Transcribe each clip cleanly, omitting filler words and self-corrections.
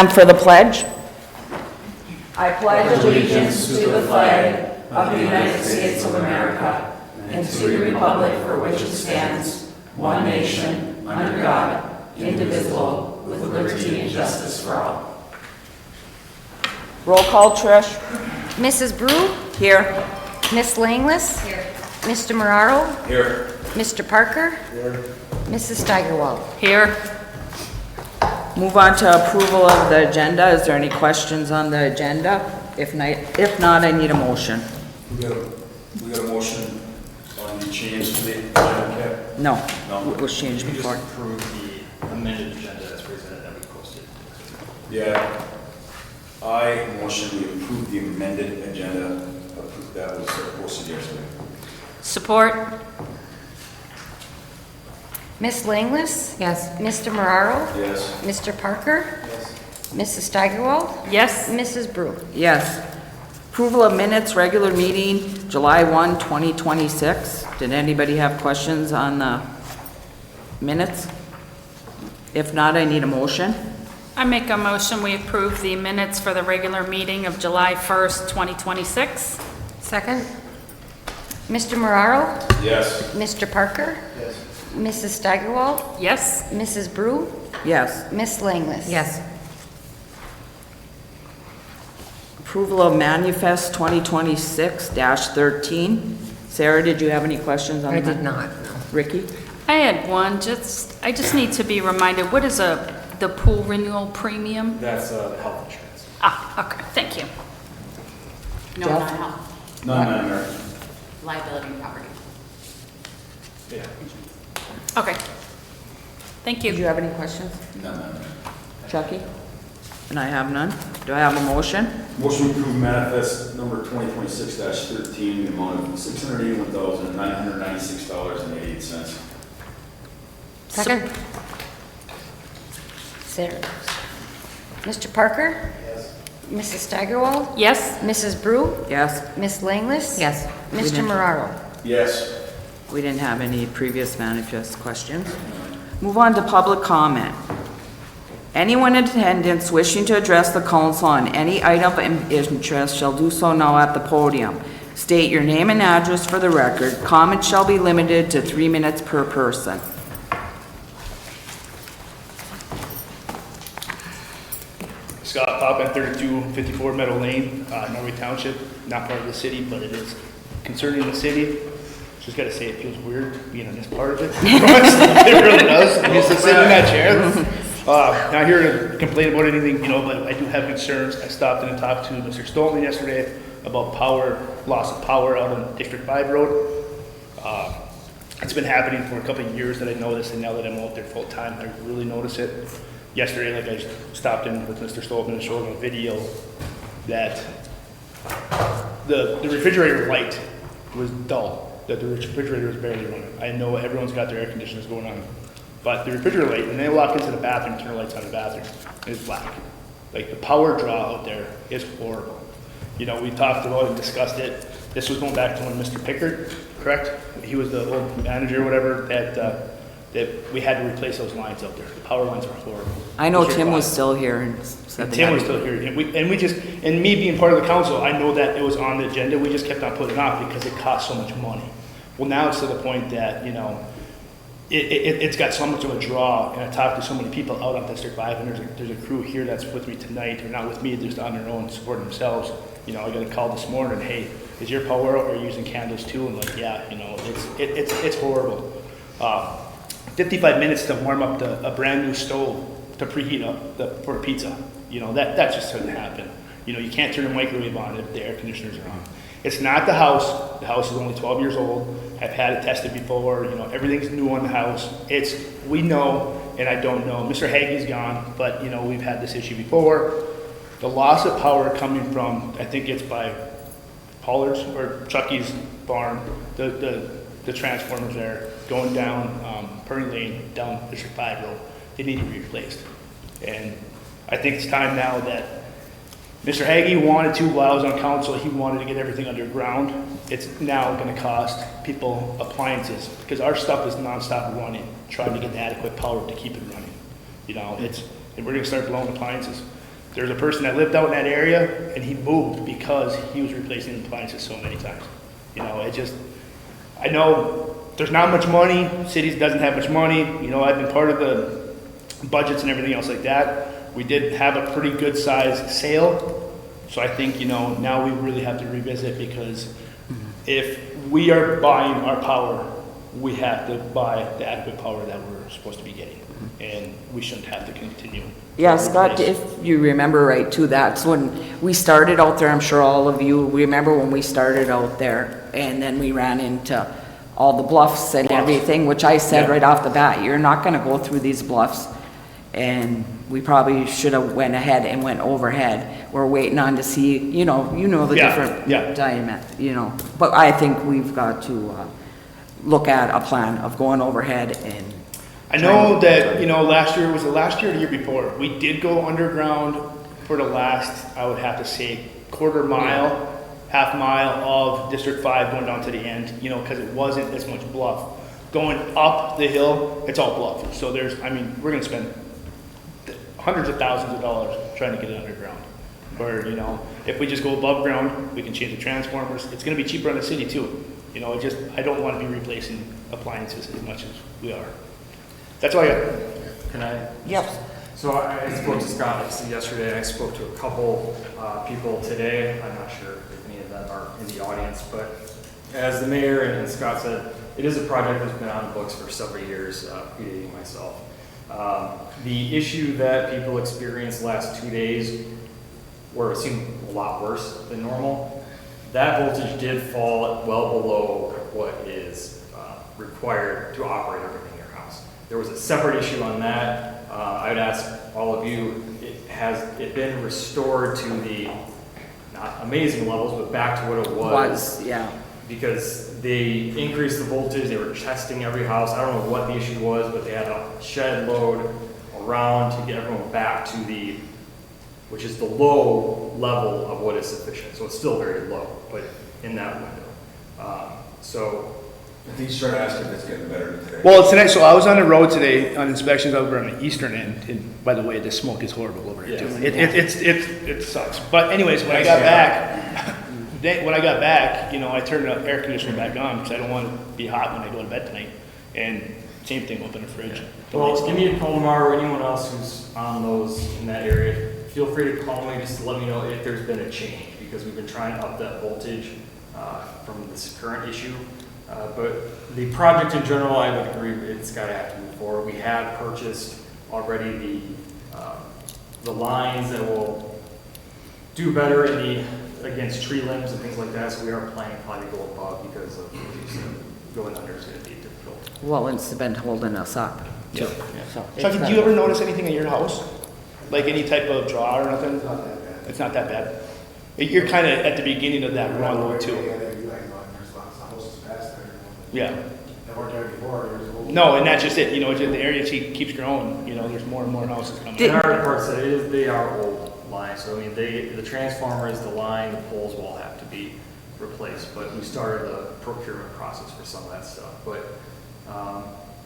For the pledge. I pledge allegiance to the flag of the United States of America and to the republic for which it stands, one nation, under God, indivisible, with liberty and justice for all. Roll call, Trish. Mrs. Brew? Here. Miss Langless? Here. Mr. Moraro? Here. Mr. Parker? Here. Mrs. Steigerwald? Here. Move on to approval of the agenda. Is there any questions on the agenda? If not, I need a motion. We got a motion on the change to the agenda. No, No. it was changed We just before. approve the amended agenda as presented that we posted. Yeah. I motion we approve the amended agenda that was posted yesterday. Support. Miss Langless? Yes. Mr. Moraro? Yes. Mr. Parker? Yes. Mrs. Steigerwald? Yes. Mrs. Brew? Yes. Approval of minutes, regular meeting, July 1, 2026. Did anybody have questions on the minutes? If not, I need a motion. I make a motion we approve the minutes for the regular meeting of July 1st, 2026. Second. Mr. Moraro? Yes. Mr. Parker? Yes. Mrs. Steigerwald? Yes. Mrs. Brew? Yes. Miss Langless? Yes. Approval of manifest 2026-13. Sarah, did you have any questions on that? I did not, no. Ricky? I had one, I just need to be reminded, what is the pool renewal premium? That's the health insurance. Ah, okay, thank you. No, Jeff? not health, Non-member. liability and property. Yeah. Okay. Thank Did you you. have any questions? Non-member. Chucky? And I have none. Do I have a motion? Motion to approve manifest number 2026-13, the amount of $681,996.88. Second? Sarah. Mr. Parker? Yes. Mrs. Steigerwald? Yes. Mrs. Brew? Yes. Miss Langless? Yes. Mr. didn't- Moraro? Yes. We didn't have any previous manifest questions. Move on to public comment. Anyone in attendance wishing to address the council on any item of interest shall do so now at the podium. State your name and address for the record. Comments shall be limited to 3 minutes per person. Scott Poppin, 3254 Meadow Lane, Norway Township, not part of the city, but it is concerning the city. Just gotta say, it feels weird being in this part of it. It really does. I'm used to sitting in that chair. Not here to complain about anything, but I do have concerns. I stopped in and talked to Mr. Stolman yesterday about loss of power out on District 5 Road. It's been happening for a couple of years that I noticed, and now that I'm out there full time, I really notice it. Yesterday, I stopped in with Mr. Stolman and showed him a video that the refrigerator light was dull, that the refrigerator was barely running. I know everyone's got their air conditioners going on, but the refrigerator light, when they walk into the bathroom, turn the lights on in the bathroom, it's black. Like, the power draw out there is horrible. We talked about it and discussed it. This was going back to when Mr. Pickard, correct? He was the old manager or whatever, that we had to replace those lines out there. The power lines are horrible. I know Those are Tim was fine. still here and said they Tim had was to- still here, and me being part of the council, I know that it was on the agenda, we just kept on putting it off because it cost so much money. Well, now it's to the point that, it's got so much of a draw, and I talked to so many people out on District 5, and there's a crew here that's with me tonight, or not with me, just on their own, supporting themselves. I got a call this morning, hey, is your power out, or are you using candles too? And like, yeah, it's horrible. 55 minutes to warm up a brand new stove to preheat up for a pizza. That just doesn't happen. You can't turn the microwave on if the air conditioners are on. It's not the house. The house is only 12 years old. I've had it tested before. Everything's new on the house. We know, and I don't know. Mr. Haggie's gone, but we've had this issue before. The loss of power coming from, I think it's by Pollard's or Chucky's barn, the transformers there going down Purdy Lane, down District 5 Road, they need to be replaced. And I think it's time now that Mr. Haggie wanted to, while I was on council, he wanted to get everything underground. It's now going to cost people appliances because our stuff is nonstop running, trying to get adequate power to keep it running. And we're going to start blowing appliances. There's a person that lived out in that area, and he moved because he was replacing appliances so many times. You know, it just, I know there's not much money, cities doesn't have much money, you know, I've been part of the budgets and everything else like that. We did have a pretty good sized sale, so I think, you know, now we really have to revisit, because if we are buying our power, we have to buy the adequate power that we're supposed to be getting, and we shouldn't have to continue. Yeah, Scott, if you remember right too, that's when we started out there, I'm sure all of you remember when we started out there, and then we ran into all the bluffs and everything, which I said Yeah. right off the bat, you're not gonna go through these bluffs. And we probably should have went ahead and went overhead. We're waiting on to see, you know the Yeah, different yeah. diameter, you know. But I think we've got to look at a plan of going overhead and. I know that, you know, last year, was it last year or the year before? We did go underground for the last, I would have to say, quarter mile, half mile of District 5 going down to the end, you know, because it wasn't as much bluff. Going up the hill, it's all bluff. So there's, I mean, we're going to spend hundreds of thousands of dollars trying to get it underground. Or, you know, if we just go above ground, we can change the transformers. It's going to be cheaper in the city too. You know, it just, I don't want to be replacing appliances as much as we are. That's all I got. Can I? Yep. So I spoke to Scott yesterday, I spoke to a couple people today. I'm not sure if any of them are in the audience, but as the mayor and Scott said, it is a project that's been on the books for several years, predating myself. The issue that people experienced the last 2 days, where it seemed a lot worse than normal, that voltage did fall well below what is required to operate everything in your house. There was a separate issue on that. I would ask all of you, has it been restored to the, not amazing levels, but back to what it was? Yeah. Because they increased the voltage, they were testing every house. I don't know what the issue was, but they had a shed load around to get everyone back to the, which is the low level of what is sufficient. So it's still very low, but in that window. So I think he's trying to ask if it's getting better today. Well, today, so I was on the road today on inspections over on the eastern end, and by the way, the smoke is horrible over here too. It sucks. But anyways, when I got back, you know, I turned the air conditioner back on because I don't want to be hot when I go to bed tonight. And same thing, open the fridge. The lights well, give me a call tomorrow, or anyone else who's on those in that area. Feel free to call me just to let me know if there's been a change, because we've been trying to up that voltage from this current issue. But the project in general, I would agree, it's got to have to move forward. We have purchased already the lines that will do better in against tree limbs and things like that. So we are planning probably to go above, because of going under is going to be difficult. Well, it's been holding us up. Yeah. So Chucky, do you ever notice anything at your house? Like any type of draw or nothing? It's not that bad. It's not that bad. You're kind of at the beginning of that run though too. Yeah. No, and that's just it. You know, the area keeps growing. You know, there's more and more houses coming. There are reports that they are old lines. So I mean, the transformers, the line, the poles will all have to be replaced. But we started the procurement process for some of that stuff. But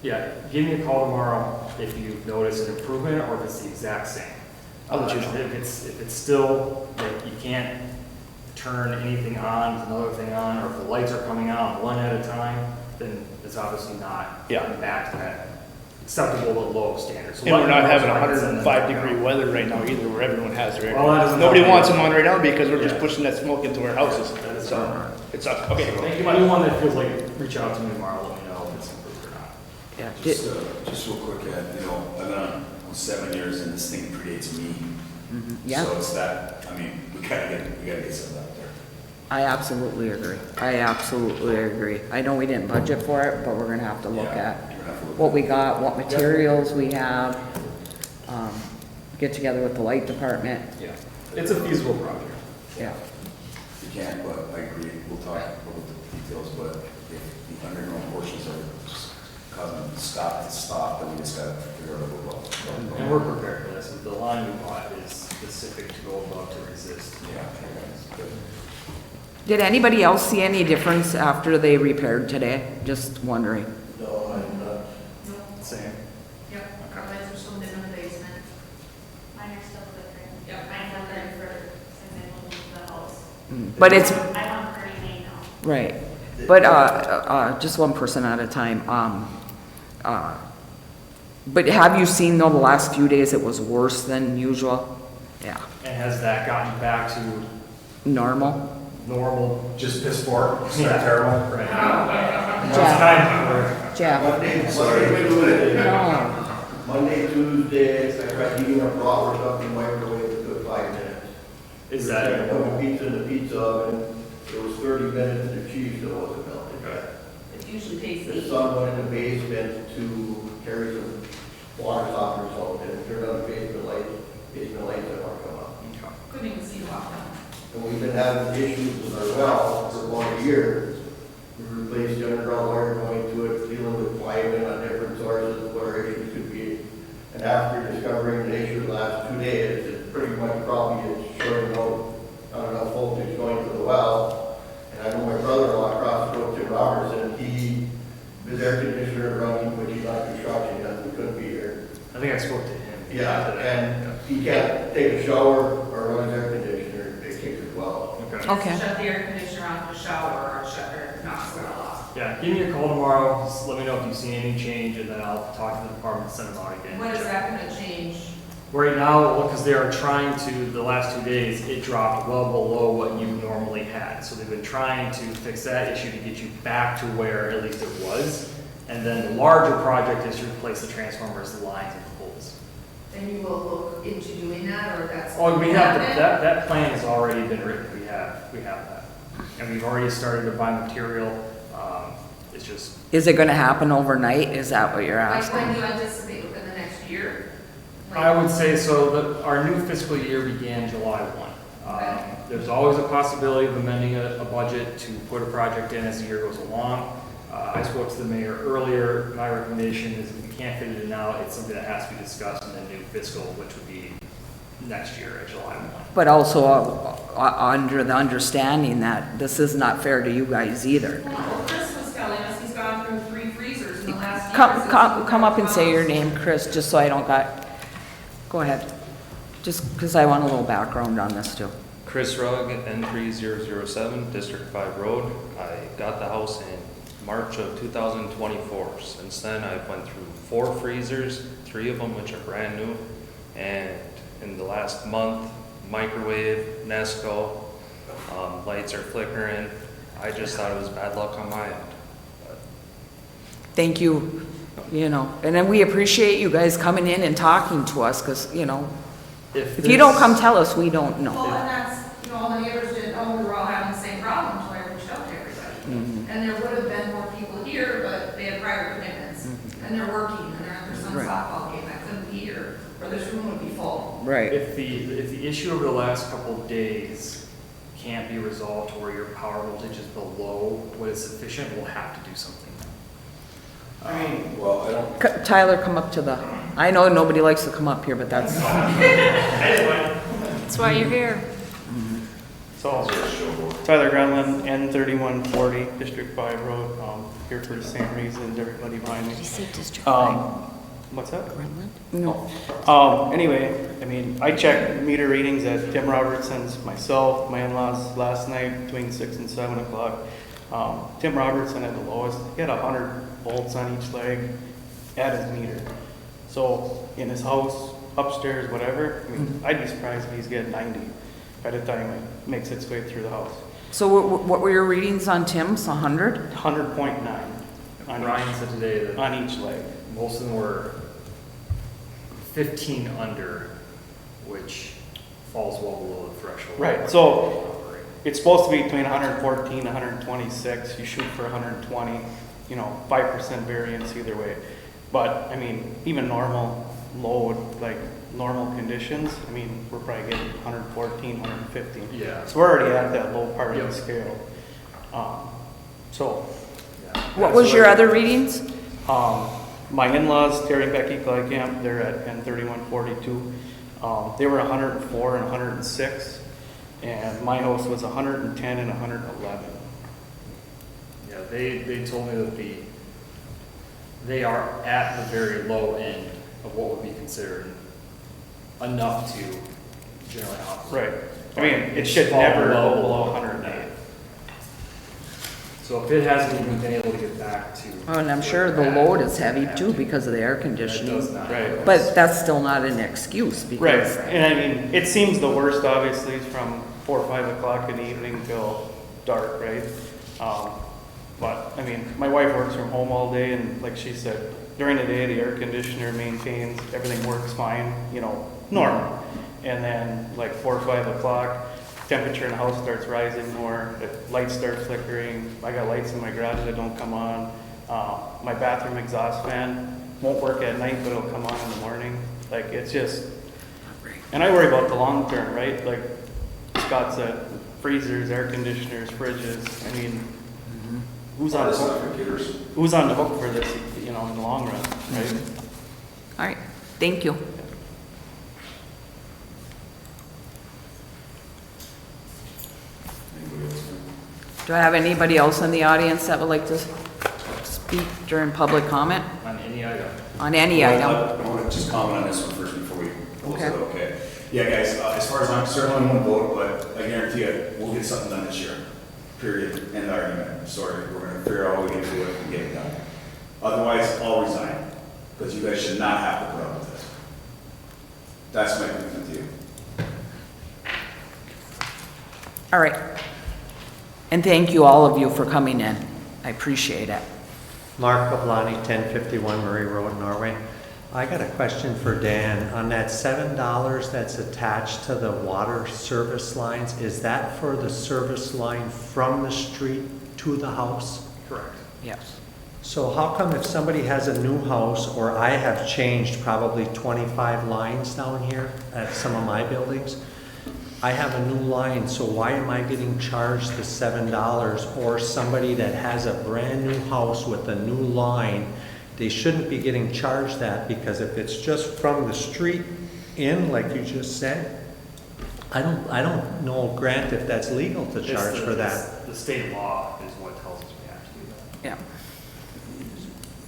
yeah, give me a call tomorrow if you notice an improvement or if it's the exact same. I'll let you know. If it's still that you can't turn anything on, another thing on, or if the lights are coming on one at a time, then it's obviously not getting back to that acceptable but low standard. So And we're not having I can send them 105-degree weather right now either, where everyone has their air. Well, that doesn't Nobody help wants either. them on right now because we're just Yeah. pushing that smoke into our houses. That is So correct. it sucks. Okay. Thank you. Anyone that feels like reach out to me tomorrow, let me know if it's improved or not. Yeah. Just real quick, you know, I've been on 7 years and this thing predates me. Yeah. So it's that, I mean, we gotta get something out there. I absolutely agree. I know we didn't budget for it, but we're gonna have to look Yeah, at we're gonna have to look what at we got, what materials we have, get together with the light department, Yeah, it's a feasible project. yeah. You can't, but I agree, we'll talk about the details, but if the underground portions are just causing stop, then we just gotta figure out what we're And we're prepared for this. The line we bought is specific to go above to resist. Yeah, okay, good. Did anybody else see any difference after they repaired today? Just wondering. No, Same. Yep, our lights are still dim in the basement. Mine are still flickering. Yep, I know that since I moved to the house. But it's, I don't already may know. right, but, just one person at a time, but have you seen though the last few days it was worse than usual? Yeah, And has that gotten back to normal? normal? Just piss poor, it's Yeah. terrible. Right. Yeah. It's time for, Jeff? No. Monday, Tuesday, I tried heating up bratwurst up in the microwave, it took 5 minutes. is I that, put the pizza in the pizza oven, it was 30 minutes, and the cheese still wasn't melted. okay. It usually takes The son went in the basement to carry some water softeners out, and turned on the basement lights didn't want to come up. Couldn't even see the walk down. And we've been having issues with our well for about a year. We replaced the underground wire going to it, dealing with plywood on different sources, what our issues could be. And after discovering the issue the last 2 days, it pretty much probably is shorting out, not enough voltage going to the well. And I know my brother-in-law across the road, Tim Robertson, his air conditioner running, which he's on construction, yet we couldn't be here. I think I spoke to him. Yeah, and he can't take a shower or run his air conditioner, it kicks his well. Okay. Okay. Shut the air conditioner on for shower or shut or knock the well off. Yeah, give me a call tomorrow, just let me know if you've seen any change, and then I'll talk to the department, send them out again. What is that gonna change? Right now, because they are trying to, the last 2 days, it dropped well below what you normally had. So they've been trying to fix that issue to get you back to where at least it was. And then the larger project is to replace the transformers, the lines, and the poles. And you will look into doing that, or that's? Oh, we have, happening? that plan has already been written, we have that. And we've already started to buy material, it's just, Is it gonna happen overnight? Is that what you're Like, when asking? do you anticipate within the next year? I would say so, our new fiscal year began July 1. Okay. There's always a possibility of amending a budget to put a project in as the year goes along. I spoke to the mayor earlier, my recommendation is if we can't fit it in now, it's something that has to be discussed in the new fiscal, which would be next year at July 1. But also under the understanding that this is not fair to you guys either. Well, Chris was telling us he's gone through 3 freezers in the last year. Come up and say your name, Chris, just so I don't go ahead. Just because I want a little background on this too. Chris Rugg, N3007, District 5 Road. I got the house in March of 2024. Since then, I've went through 4 freezers, 3 of them which are brand new, and in the last month, microwave, Nesco, lights are flickering. I just thought it was bad luck on my end. Thank you, and then we appreciate you guys coming in and talking to us because, if you don't come tell us, we don't know. Well, and that's, all the neighbors didn't know we were all having the same problem, so I reached out to everybody. Mhm. And there would have been more people here, but they had prior commitments, and they're working, and they're at their son's Right. softball game, I couldn't be here, or this room would be full. Right. If the issue over the last couple of days can't be resolved to where your power voltage is below what is sufficient, we'll have to do something. Well, I don't, Tyler, come up to I know nobody likes to come up here, but that's, That's why you're here. So, Tyler Grenlin, N3140, District 5 Road, here for the same reasons everybody behind me. Did you say District 5? What's that? Greenland? no. Anyway, I checked meter readings at Tim Robertson's, myself, my in-laws last night between 6 and 7 o'clock. Tim Robertson had the lowest, he had 100 volts on each leg at his meter. So in his house, upstairs, whatever, I'd be surprised if he's getting 90 by the time it makes its way through the house. So what were your readings on Tim's, 100? 100.9 Brian said today that on each leg. most of them were 15 under, which falls well below the threshold. Right, so it's supposed to be between 114 and 126. You shoot for 120, 5% variance either way. But, even normal load, like normal conditions, we're probably getting 114, 115. Yeah. So we're already at that low part of Yep. the scale. So, Yeah. What was your other readings? my in-laws, Terry and Becky Glykamp, they're at N3142. They were 104 and 106. And my house was 110 and 111. Yeah, they told me that they are at the very low end of what would be considered enough to generally operate. Right. I mean, it should never go below 108. So if it hasn't even been able to get back to. Oh, and I'm sure the load is heavy too because of the air conditioning. It does not. Right. But that's still not an excuse Right, because. and I mean, it seems the worst, obviously, from 4 or 5 o'clock in the evening till dark, right? But, I mean, my wife works from home all day, and like she said, during the day, the air conditioner maintains, everything works fine, you know, normal. And then, like 4 or 5 o'clock, temperature in the house starts rising more, the lights start flickering, I got lights in my garage that don't come on. My bathroom exhaust fan won't work at night, but it'll come on in the morning. Like, it's just, and I worry about the long term, right? Like Scott said, freezers, air conditioners, fridges, I mean, who's on the hook for this, you know, in the long run, right? All right, thank you. Anybody else? Do I have anybody else in the audience that would like to speak during public comment On any item. on any item? I want to just comment on this one first before we close it, Okay. okay? Yeah, guys, as far as I'm concerned, I won't vote, but I guarantee you, we'll get something done this year. Period. End argument. Sorry, we're gonna figure out how we can do it and get it done. Otherwise, I'll resign, because you guys should not have to put up with this. That's my commitment to you. All right. And thank you, all of you, for coming in. I appreciate it. Mark Kaplani, 1051 Murray Road, Norway. I got a question for Dan. On that $7 that's attached to the water service lines, is that for the service line from the street to the house? Correct. Yes. So how come if somebody has a new house, or I have changed probably 25 lines down here at some of my buildings, I have a new line, so why am I getting charged the $7? Or somebody that has a brand new house with a new line, they shouldn't be getting charged that, because if it's just from the street in, like you just said, I don't know, Grant, if that's legal to charge for that. The state law is what tells us we have to do that. Yeah.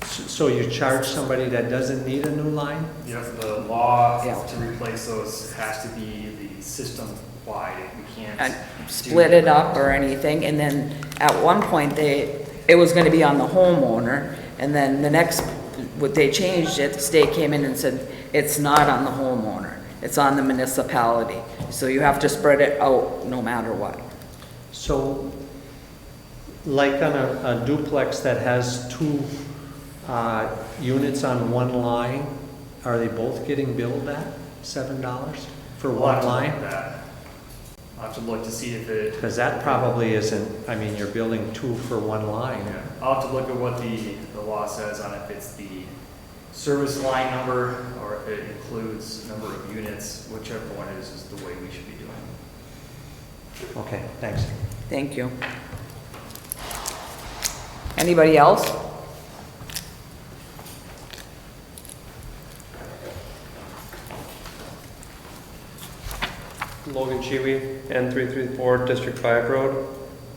So you charge somebody that doesn't need a new line? Yes, the law Yeah. to replace those has to be the system-wide. We can't. And do- split it up or anything, and then at one point, it was gonna be on the homeowner, and then the next, what they changed it, the state came in and said, it's not on the homeowner, it's on the municipality. So you have to spread it out no matter what. So, like on a duplex that has two units on one line, are they both getting billed that $7 for We'll have one to look line? at that. I'll have to look to see if it. Because that probably isn't, I mean, you're building two for one line. Yeah, I'll have to look at what the law says on if it's the service line number or if it includes number of units, whichever one is the way we should be doing it. Okay, thanks. Thank you. Anybody else? Logan Chewy, N334, District 5 Road.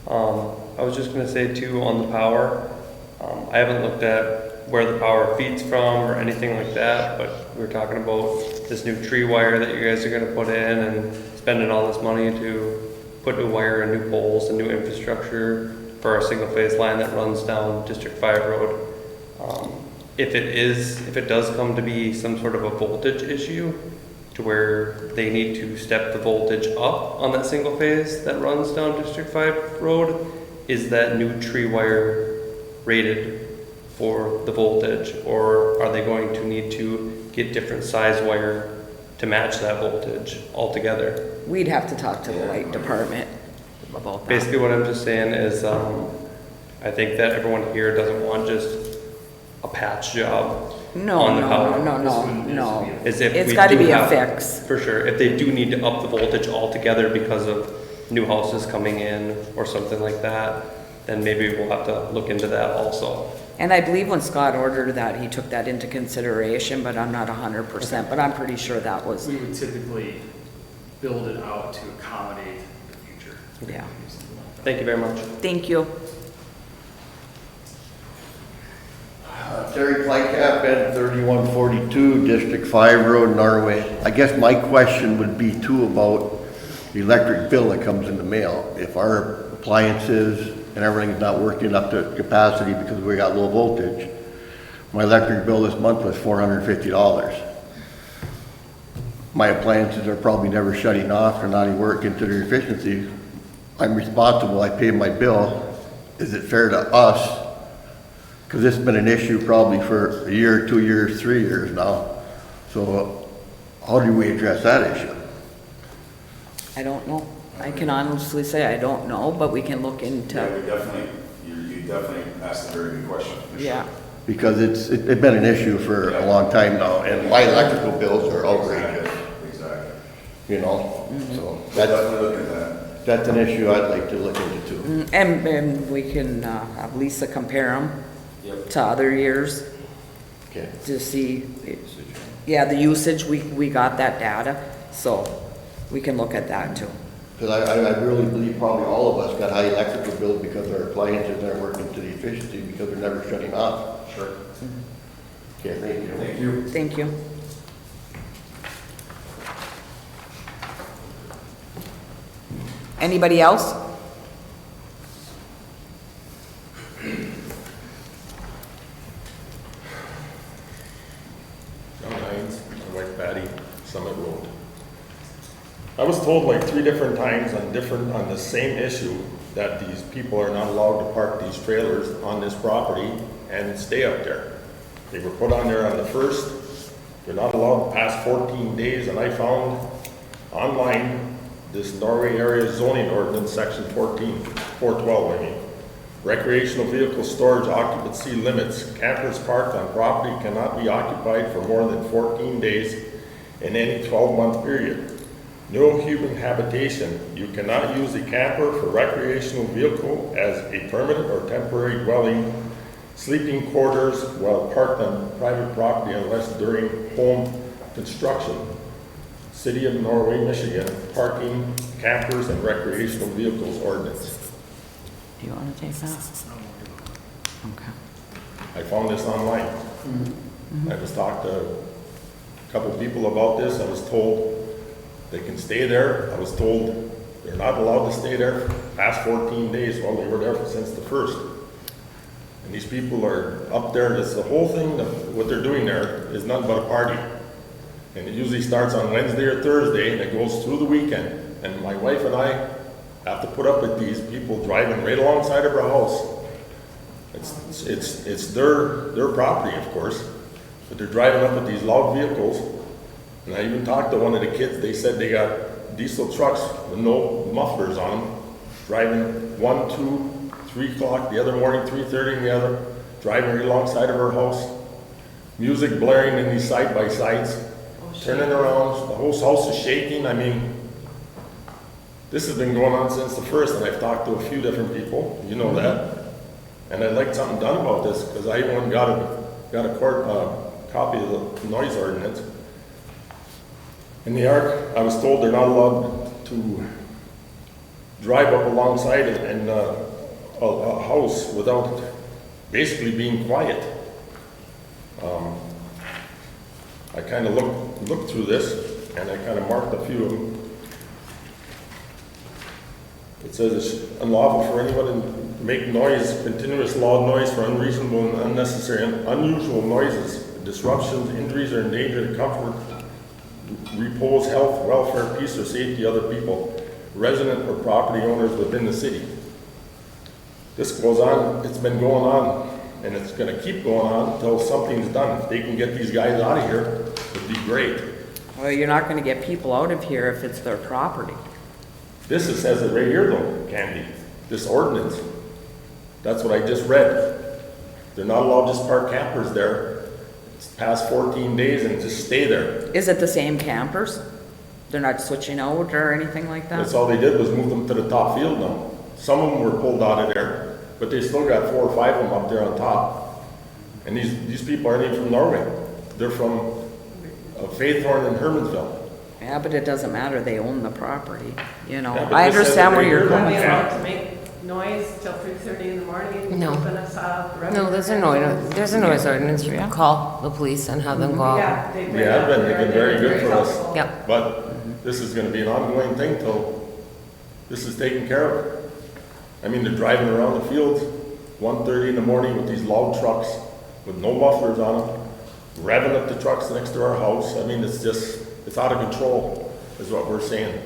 I was just going to say too, on the power, I haven't looked at where the power feeds from or anything like that, but we were talking about this new tree wire that you guys are going to put in and spending all this money to put new wire and new poles and new infrastructure for our single phase line that runs down District 5 Road. If it does come to be some sort of a voltage issue, to where they need to step the voltage up on that single phase that runs down District 5 Road, is that new tree wire rated for the voltage, or are they going to need to get different size wire to match that voltage altogether? We'd have to talk to the light department about that. Basically what I'm just saying is, I think that everyone here doesn't want just a patch job No, on the power. no. As if It's we gotta do be a have- fix. For sure, if they do need to up the voltage altogether because of new houses coming in or something like that, then maybe we'll have to look into that also. And I believe when Scott ordered that, he took that into consideration, but I'm not 100%, but I'm pretty sure that was, We would typically build it out to accommodate the future. yeah. Thank you very much. Thank you. Terry Kleikamp, N 3142, District 5 Road, Norway. I guess my question would be too about the electric bill that comes in the mail. If our appliances and everything's not working up to capacity because we got low voltage, my electric bill this month was $450. My appliances are probably never shutting off, they're not even working to their efficiency. I'm responsible, I pay my bill. Is it fair to us? Because it's been an issue probably for a year, 2 years, 3 years now. So how do we address that issue? I don't know. I can honestly say I don't know, but we can look into. Yeah, we definitely, you definitely asked a very good question. for sure. Yeah. Because it's been an issue for a long time now, and my electrical bills are outrageous, Exactly. you know? So We'll that's, definitely look at that. that's an issue I'd like to look into too. And we can have Lisa compare them Yep. to other years Okay. to see. Yeah, the usage, we got that data, so we can look at that too. Because I really believe probably all of us got high electrical bills because our appliances aren't working to the efficiency because they're never shutting off. Sure. Okay, thank you. Thank you. Thank you. Anybody else? John Hines, my wife Patty, Summit Road. I was told like 3 different times on the same issue that these people are not allowed to park these trailers on this property and stay up there. They were put on there on the 1st. They're not allowed past 14 days, and I found online this Norway area zoning ordinance, section 412, I mean. Recreational vehicle storage occupancy limits. Campers parked on property cannot be occupied for more than 14 days in any 12-month period. No human habitation. You cannot use a camper for recreational vehicle as a permanent or temporary dwelling, sleeping quarters while parked on private property unless during home construction. City of Norway, Michigan, parking, campers, and recreational vehicles ordinance. Do you want to take that? Okay. I found this online. I was talked to a couple people about this. I was told they can stay there. I was told they're not allowed to stay there past 14 days. Well, they were there since the 1st. And these people are up there. That's the whole thing, what they're doing there is nothing but a party. And it usually starts on Wednesday or Thursday, and it goes through the weekend. And my wife and I have to put up with these people driving right alongside of our house. It's their property, of course, but they're driving up with these loud vehicles. And I even talked to one of the kids. They said they got diesel trucks with no mufflers on them, driving 1, 2, 3 o'clock the other morning, 3:30 in the other, driving right alongside of our house. Music blaring in these side-by-sides, turning around. The whole house is shaking. I mean, this has been going on since the 1st, and I've talked to a few different people, you know that. And I'd like something done about this, because I even got a copy of the noise ordinance. In the ARC, I was told they're not allowed to drive up alongside it and a house without basically being quiet. I kind of looked through this, and I kind of marked a few of them. It says it's unlawful for anyone to make noise, continuous loud noise for unreasonable and unnecessary and unusual noises, disruptions, injuries, or endanger the comfort, repose, health, welfare, peace, or safety of other people, resident or property owners within the city. This goes on, it's been going on, and it's going to keep going on until something's done. If they can get these guys out of here, it'd be great. Well, you're not going to get people out of here if it's their property. This says it right here though, Candy, this ordinance. That's what I just read. They're not allowed to just park campers there. It's past 14 days and just stay there. Is it the same campers? They're not switching out or anything like that? That's all they did was move them to the top field now. Some of them were pulled out of there, but they still got 4 or 5 of them up there on top. And these people aren't even from Norway. They're from Faithorn and Hermansville. Yeah, but it doesn't matter. They own the property, you know. Yeah, but I this says understand it where right you're here, coming though. from. noise till 3:30 in the morning? No. Open us up? No, there's a noise ordinance. You can call the police and have them go out. Yeah, they bring Yeah, up they've there, been very they're good for us. helpful. Yep. But this is gonna be an ongoing thing till this is taken care of. I mean, they're driving around the fields, 1:30 in the morning with these loud trucks with no mufflers on them, revving up the trucks next to our house. I mean, it's out of control, is what we're saying.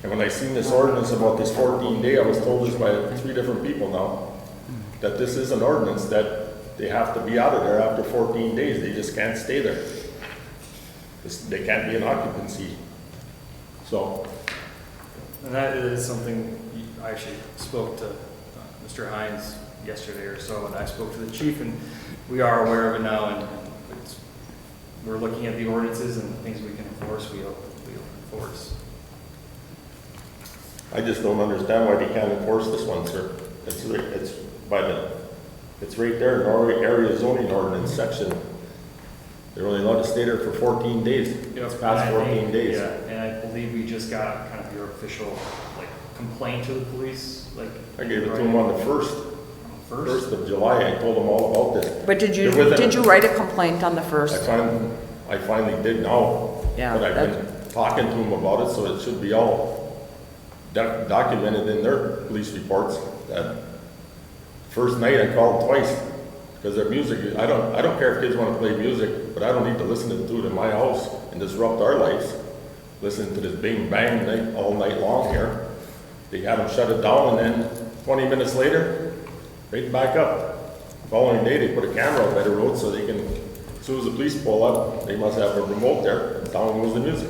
And when I seen this ordinance about this 14-day, I was told this by 3 different people now, that this is an ordinance that they have to be out of there after 14 days. They just can't stay there. They can't be in occupancy. So, And that is something, I actually spoke to Mr. Hines yesterday or so, and I spoke to the chief, and we are aware of it now, and we're looking at the ordinances and things we can enforce, we'll enforce. I just don't understand why they can't enforce this one, sir. It's right there, Norway area zoning ordinance section. They're only allowed to stay there for 14 days. It's past 14 days. Yeah, and I believe we just got kind of your official, like, complaint to the police, like. I gave it to them on the 1st of July. I told them all about this. But did you write a complaint on the 1st? I finally did now. Yeah, But I've been talking to them about it, so it should be all documented in their police reports. That first night I called twice because their music, I don't care if kids want to play music, but I don't need to listen to it in my house and disrupt our lives. Listen to this bing bang all night long here. They had them shut it down, and then 20 minutes later, right back up. Following day, they put a camera up by the road so they can, as soon as the police pull up, they must have a remote there, down goes the music.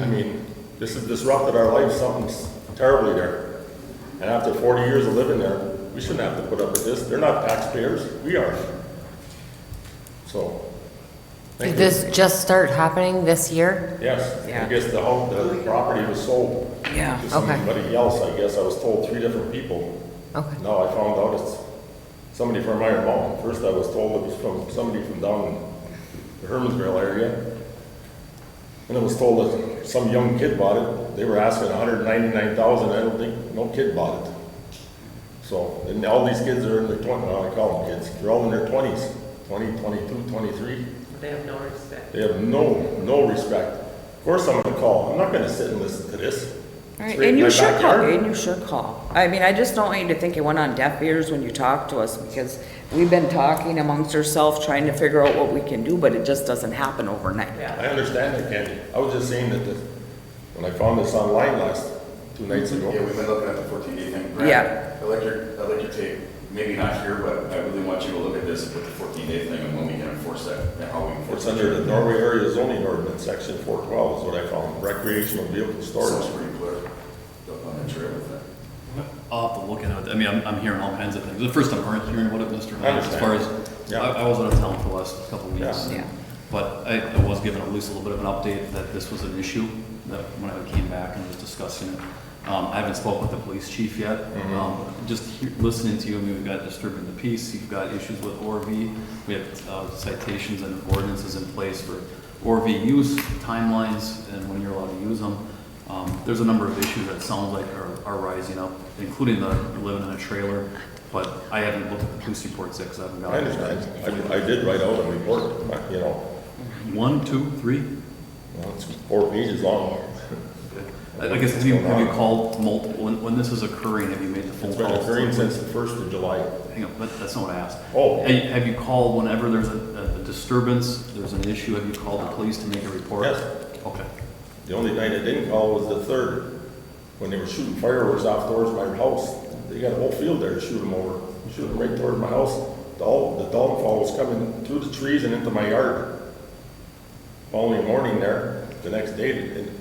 I mean, this has disrupted our lives, something's terribly there. And after 40 years of living there, we shouldn't have to put up with this. They're not taxpayers, we are. So, thank Did you. this just start happening this year? Yes, Yeah. I guess the property was sold. Yeah, To somebody else, I guess. I was told 3 different people. Okay. Now I found out it's somebody from Iron Mountain. First I was told it was from somebody from down in the Hermansville area. And I was told that some young kid bought it. They were asking $199,000. I don't think no kid bought it. So, and all these kids are in their 20s. Well, I call them kids. They're all in their 20s, 20, 22, 23. They have no respect. They have no respect. Of course I'm going to call. I'm not going to sit and listen to this. Right, It's right and in you my should call, backyard. and you should call. I mean, I just don't want you to think it went on deaf ears when you talk to us, because we've been talking amongst ourselves, trying to figure out what we can do, but it just doesn't happen overnight. I understand that, Candy. I was just saying that when I found this online 2 nights ago. Yeah, we've been looking at the 14-day thing. Brad, Yeah. I like your take. Maybe not here, but I really want you to look at this with the 14-day thing and when we can enforce that and how we enforce It's it. under the Norway area zoning ordinance, section 412 is what I found, recreational vehicle Sounds storage. pretty clear on the trail with that. I'll have to look into it. I mean, I'm hearing all kinds of things. The first time I'm hearing about it, Mr. I Hines, as far as, Yeah. I was out of town for the last couple of weeks. Yeah. But I was given at least a little bit of an update that this was an issue, that when I came back and was discussing it. I haven't spoken with the police chief yet. Just listening to you, I mean, we've got disturbing the peace, you've got issues with ORV, we have citations and ordinances in place for ORV use, timelines, and when you're allowed to use them. There's a number of issues that sound like are rising up, including the living in a trailer, but I haven't looked at the police reports yet because I haven't got I it. understand. I did write out a report, you know. 1, 2, 3? Well, it's 4 pages long. I guess, have you called multiple, when this is occurring, have you made the phone It's calls? been occurring since the 1st of July. Hang on, that's not what I asked. Oh. Have you called whenever there's a disturbance, there's an issue, have you called the police to make a report? Yes. Okay. The only night I didn't call was the 3rd, when they were shooting fireworks off towards my house. They got a whole field there to shoot them over. Shoot them right towards my house. The downfall was coming through the trees and into my yard. Following morning there, the next day, it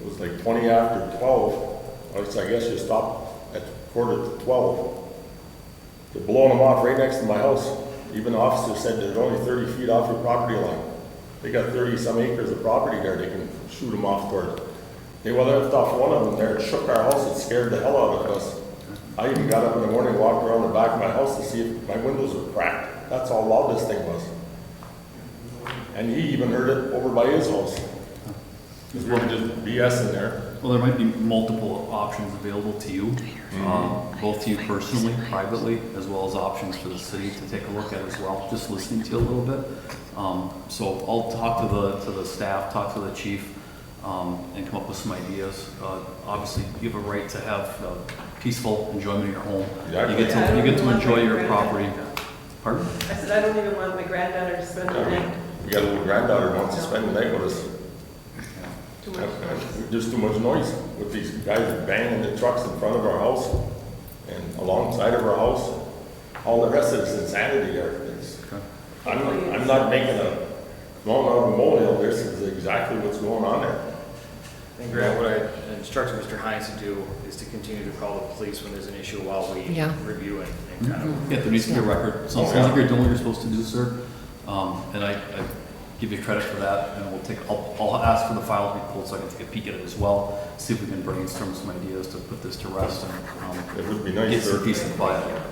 was like 20 after 12. I guess you stop at 11:45. They're blowing them off right next to my house. Even the officer said they're only 30 feet off your property line. They got 30-some acres of property there they can shoot them off toward. They left off one of them there and shook our house. It scared the hell out of us. I even got up in the morning, walked around the back of my house to see if my windows were cracked. That's how loud this thing was. And he even heard it over by his house. Because we were just BSing there. Well, there might be multiple options available to you, both to you personally, privately, as well as options for the city to take a look at as well, just listening to you a little bit. So I'll talk to the staff, talk to the chief, and come up with some ideas. Obviously, you have a right to have peaceful enjoyment of your home. Exactly. You get to enjoy your property. Pardon? I said, I don't even want my granddaughter to spend the night. We got a little granddaughter who wants to spend the night with us. Too much. There's too much noise with these guys banging the trucks in front of our house and alongside of our house. All the rest of it's insanity there. I'm not making a molehill. This is exactly what's going on there. And Grant, what I instructed Mr. Hines to do is to continue to call the police when there's an issue while we review and kind of. Yeah, there needs to be a record. Sounds like you're doing what you're supposed to do, sir. And I give you credit for that, and I'll ask for the file to be pulled so I can take a peek at it as well, see if we can brainstorm some ideas to put this to rest and It would be nice, get some sir. peace and quiet.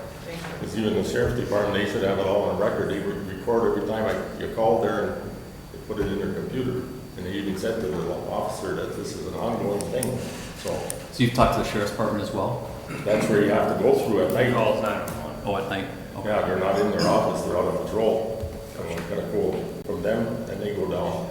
Because even the sheriff's department, they should have it all on record. They would record every time you called there and they put it in their computer. And they even said to the officer that this is an ongoing thing. So you've talked to the sheriff's department as well? That's where you have to go through at night. Calls 911. Oh, at night? Okay. Yeah, they're not in their office, they're out on patrol. And we're gonna go from them, and they go down.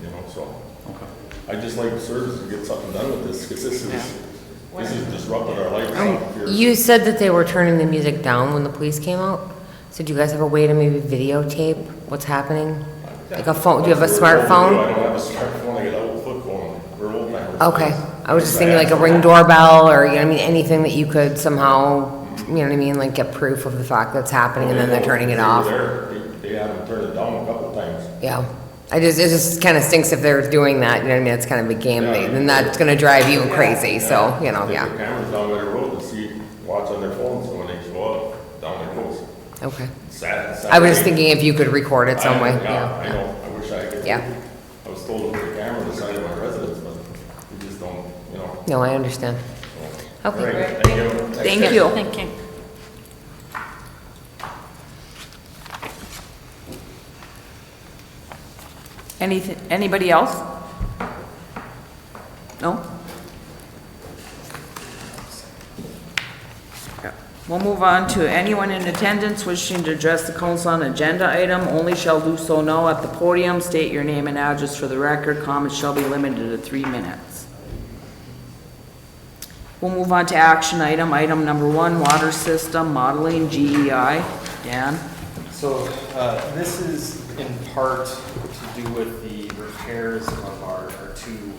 You know, so. Okay. I just like the service to get something done with this, because this is disrupting our life out here. You said that they were turning the music down when the police came out. So do you guys have a way to maybe videotape what's happening? Like a phone? Do you have a smartphone? I don't have a smartphone. I got an old flip phone. We're old timers. Okay. I was just thinking like a Ring doorbell, or, you know what I mean, anything that you could somehow, you know what I mean, like get proof of the fact that's happening and then they're turning it off. They haven't turned it down a couple times. Yeah. It just kind of stinks if they're doing that, you know what I mean? It's kind of a game, then that's gonna drive you crazy, so, you know, Take yeah. their cameras down by the road and see, watch on their phones, so when they show up, down it goes. Okay. Sad. I was just thinking if you could record it some way, I yeah. know, I wish I could. Yeah. I was told to put a camera on the side of my residence, but we just don't, you know. No, I understand. All Okay. right, thank you. Thank you. Thank you. Anybody else? No? Okay. We'll move on to anyone in attendance wishing to address the council on agenda item, only shall do so now at the podium. State your name and address for the record. Comments shall be limited to 3 minutes. We'll move on to action item number 1, water system modeling, GEI. Dan? So this is in part to do with the repairs of our 2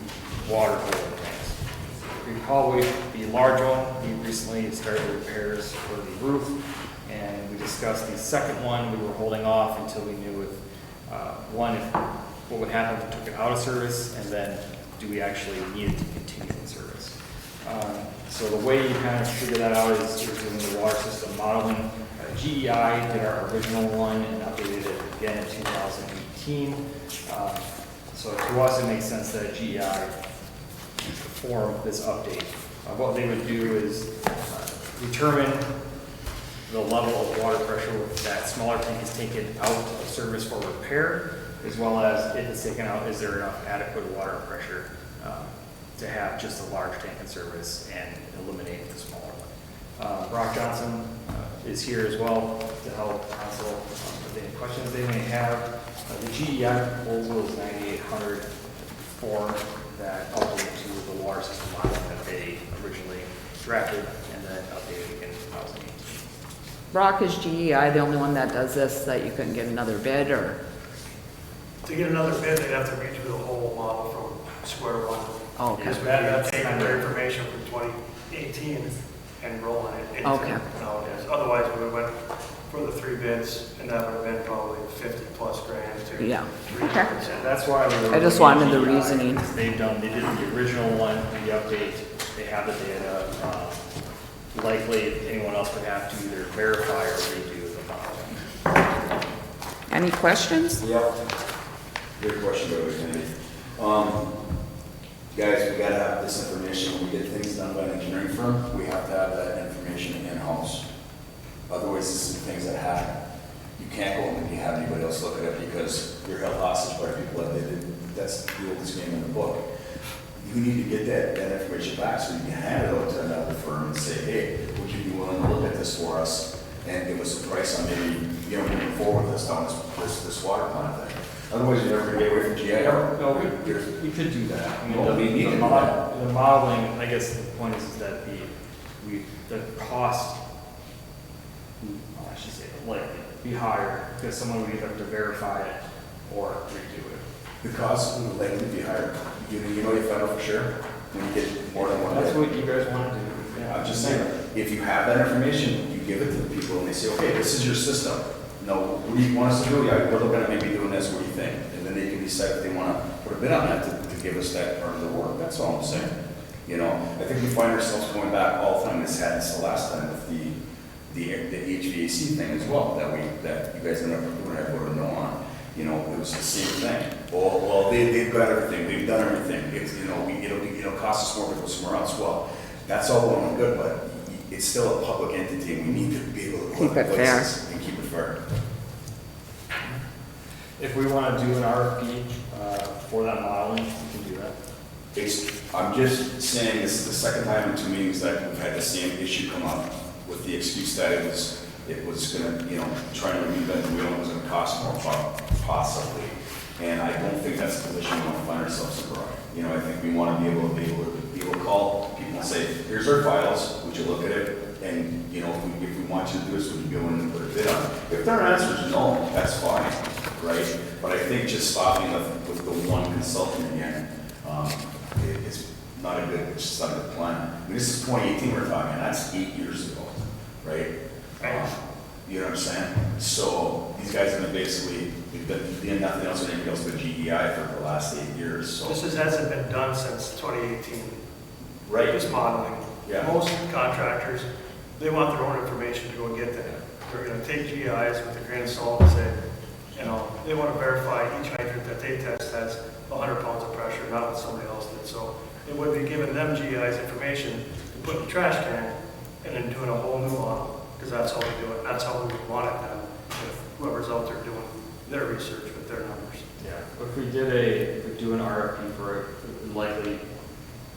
water boiler tanks. If you recall, the large one, we recently started repairs for the roof, and we discussed the second one. We were holding off until we knew if what would happen if we took it out of service, and then do we actually need it to continue in service. So the way you kind of figure that out is doing the water system modeling. GEI did our original one and updated it again in 2018. So to us, it makes sense that GEI perform this update. What they would do is determine the level of water pressure if that smaller tank is taken out of service for repair, as well as if it's taken out, is there enough adequate water pressure to have just a large tank in service and eliminate the smaller one. Brock Johnson is here as well to help council with any questions they may have. The GEI proposal is 9,800 for that update to the water system model that they originally drafted and then updated again in 2018. Brock, is GEI the only one that does this, that you couldn't get another bid, or? To get another bid, they'd have to read through the whole model from square one. Oh, okay. Because that's taking their information from 2018 and rolling it into nowadays. Otherwise, we would went for the 3 bids, and that would have been probably 50 plus grand to Yeah. 3 Okay. bids. And that's why we were I just looking at wanted the GEI, reasoning. because they did the original one, the update, they have the data. Likely, anyone else would have to either verify or redo the modeling. Any questions? Yep. Good question, Brother Kennedy. Guys, we gotta have this information. When we get things done by an engineering firm, we have to have that information in-house. Otherwise, this is things that happen. You can't go and have anybody else look at it because you're held hostage by people that they did. That's the oldest game in the book. we need to get that information back so we can hand it out to another firm and say, hey, would you be willing to look at this for us and give us a price on maybe, moving forward with this down this water plant thing? Otherwise, you're never gonna get away from GIO. No, we could do that. I mean, Well, we need to do that. the modeling, I guess the point is that the cost, I should say, like, be higher, because someone would either have to verify it or redo it. The cost would likely be higher. You know you find out for sure when you get more than one. That's bid. what you guys want to do. Yeah. I'm just saying, if you have that information, you give it to the people and they say, okay, this is your system. No, what do you want us to do? Yeah, we're looking at maybe doing this, what do you think? And then they can decide if they want to put a bid on that to give us that part of the work. That's all I'm saying. I think we find ourselves going back all the time. This happened the last time with the HVAC thing as well, that you guys ended up voted no on. It was the same thing. Well, they've got everything. They've done everything. It's, it'll cost us more to go somewhere else. Well, that's all well and good, but it's still a public entity, and we need to be able to Keep it fair. and keep it fair. If we want to do an RFP for that modeling, we can do that. I'm just saying this is the second time in 2 meetings that we've had the same issue come up with the excuse that it was going to, trying to reinvent the wheel, and it was going to cost more possibly. And I don't think that's the position we want to find ourselves in. I think we want to be able to call people and say, here's our files, would you look at it? And, if we want you to do this, would you be willing to put a bid on it? If their answer is no, that's fine, right? But I think just stopping with the one consultant again, it's not a good plan. I mean, this is 2018 we're talking, that's 8 years ago, right? You know what I'm saying? So these guys have been basically doing nothing else or anything else but GEI for the last 8 years. So This hasn't been done since 2018. Right. This modeling. Yeah. Most contractors, they want their own information to go get that. They're going to take GIs with a grain of salt and say, they want to verify each hydrant that they test has 100 pounds of pressure, not what somebody else did. So it would be giving them GI's information to put in the trash can and then doing a whole new model, because that's how we do it. That's how we would want it done with whoever's out there doing their research with their numbers. Yeah. If we do an RFP for it, it would likely.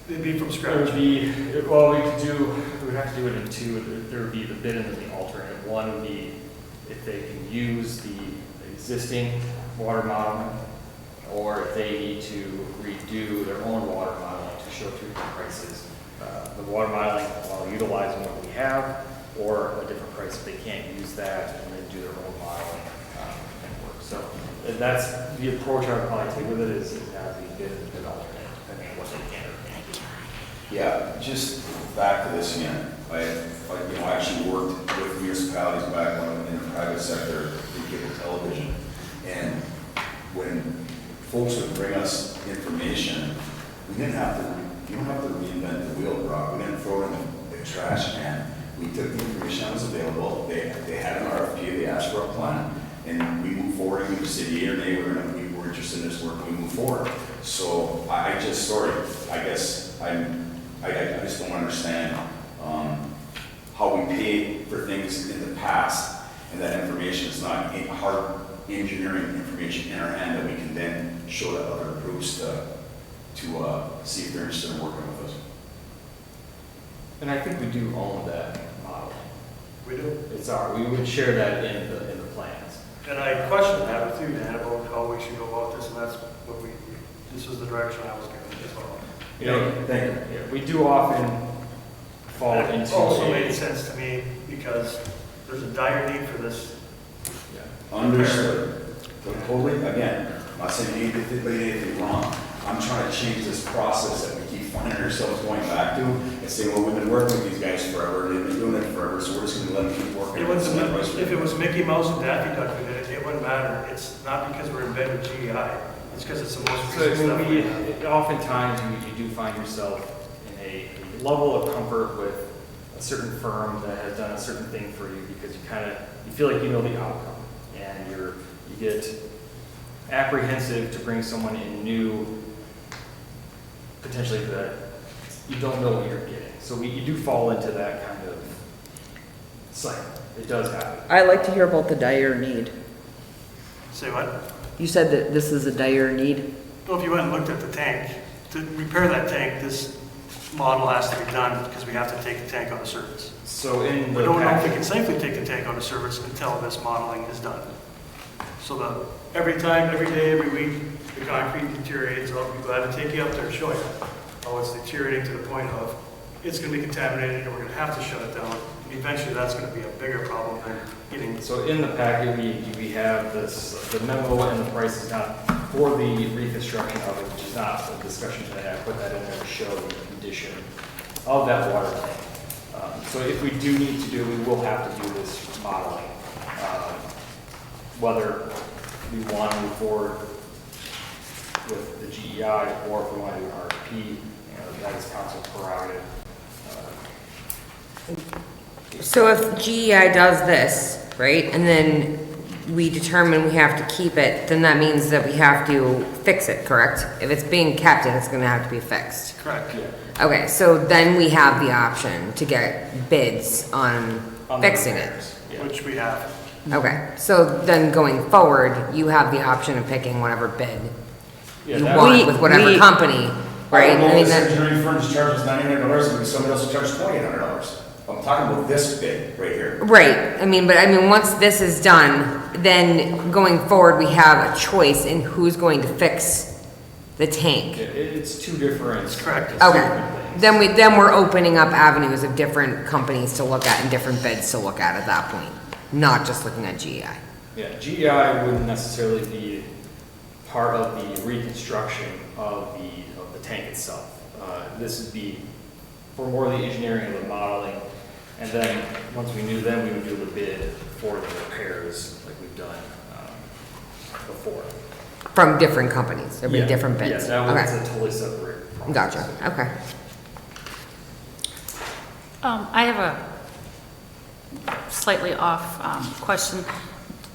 It'd be from It scratch. would be, we would have to do it in two. There would be the bid and then the alternate. One would be if they can use the existing water modeling, or if they need to redo their own water modeling to show two different prices. The water modeling while utilizing what we have, or a different price if they can't use that and then do their own modeling and work. So that's the approach I would probably take with it is have the bid and bid alternate, depending on what they can or can't do. yeah, just back to this again. I actually worked with municipalities back when in the private sector in cable television, and when folks would bring us information, we didn't have to. You don't have to reinvent the wheel, Brock. We didn't throw it in the trash can. We took the information that was available. They had an RFP. They asked for a plan, and we moved forward. And we said, yeah or nay, we're interested in this work. And we move forward. So I just don't understand how we pay for things in the past, and that information is not hard engineering information in our hand that we can then show to other groups to see if they're interested in working with us. And I think we do own that model. We do. We would share that in the plans. And I questioned that with you, Dan, about how we should go about this, and that's what this was the direction I was given as well. Thank you. Yeah, we do often fall And into. it also made sense to me because there's a dire need for this. Understood. So totally, again, I'm not saying anything wrong. I'm trying to change this process that we keep finding ourselves going back to and saying, well, we've been working with these guys forever, they've been doing it forever, so we're just gonna let them keep working. If it was Mickey Mouse and Daffy Duck who did it, it wouldn't matter. It's not because we're in bed with GEI. It's because it's the most recent stuff. Oftentimes, you do find yourself in a level of comfort with a certain firm that has done a certain thing for you because you feel like you know the outcome, and you get apprehensive to bring someone in new, potentially that you don't know what you're getting. So you do fall into that kind of cycle. It does happen. I like to hear about the dire need. Say what? You said that this is a dire need. Well, if you went and looked at the tank, to repair that tank, this model has to be done because we have to take the tank out of service. So in We the don't know if we packet, can safely take the tank out of service until this modeling is done. So every time, every day, every week, the concrete deteriorates, I'll be glad to take you up there and show you how it's deteriorating to the point of it's going to be contaminated and we're going to have to shut it down. And eventually, that's going to be a bigger problem than getting. so in the packet, we have this, the memo and the price is not for the reconstruction of it, which is not the discussion today. I put that in there to show the condition of that water tank. So if we do need to do, we will have to do this modeling. Whether we want to move forward with the GEI or if we want to do an RFP, that is council prerogative. So if GEI does this, right, and then we determine we have to keep it, then that means that we have to fix it, correct? If it's being kept, then it's gonna have to be fixed. Correct. Yeah. Okay, so then we have the option to get bids on the fixing it. repairs, yeah. Which we have. Okay, so then going forward, you have the option of picking whatever bid Yeah, you that- want with whatever company, right? I mean, This that, engineering firm just charges $900, and somebody else will charge $2,800. I'm talking about this bid right here. right, I mean, once this is done, then going forward, we have a choice in who's going to fix the tank. It's two different. Correct. it's two Okay, different things. then we're opening up avenues of different companies to look at and different bids to look at that point, not just looking at GEI. Yeah, GEI wouldn't necessarily be part of the reconstruction of the tank itself. This would be for more of the engineering of the modeling, and then, once we knew them, we would do the bid for the repairs like we've done before. From different companies, there'll be Yeah, different bids. Yeah, that was Okay, a totally separate process. gotcha, okay. I have a slightly off question.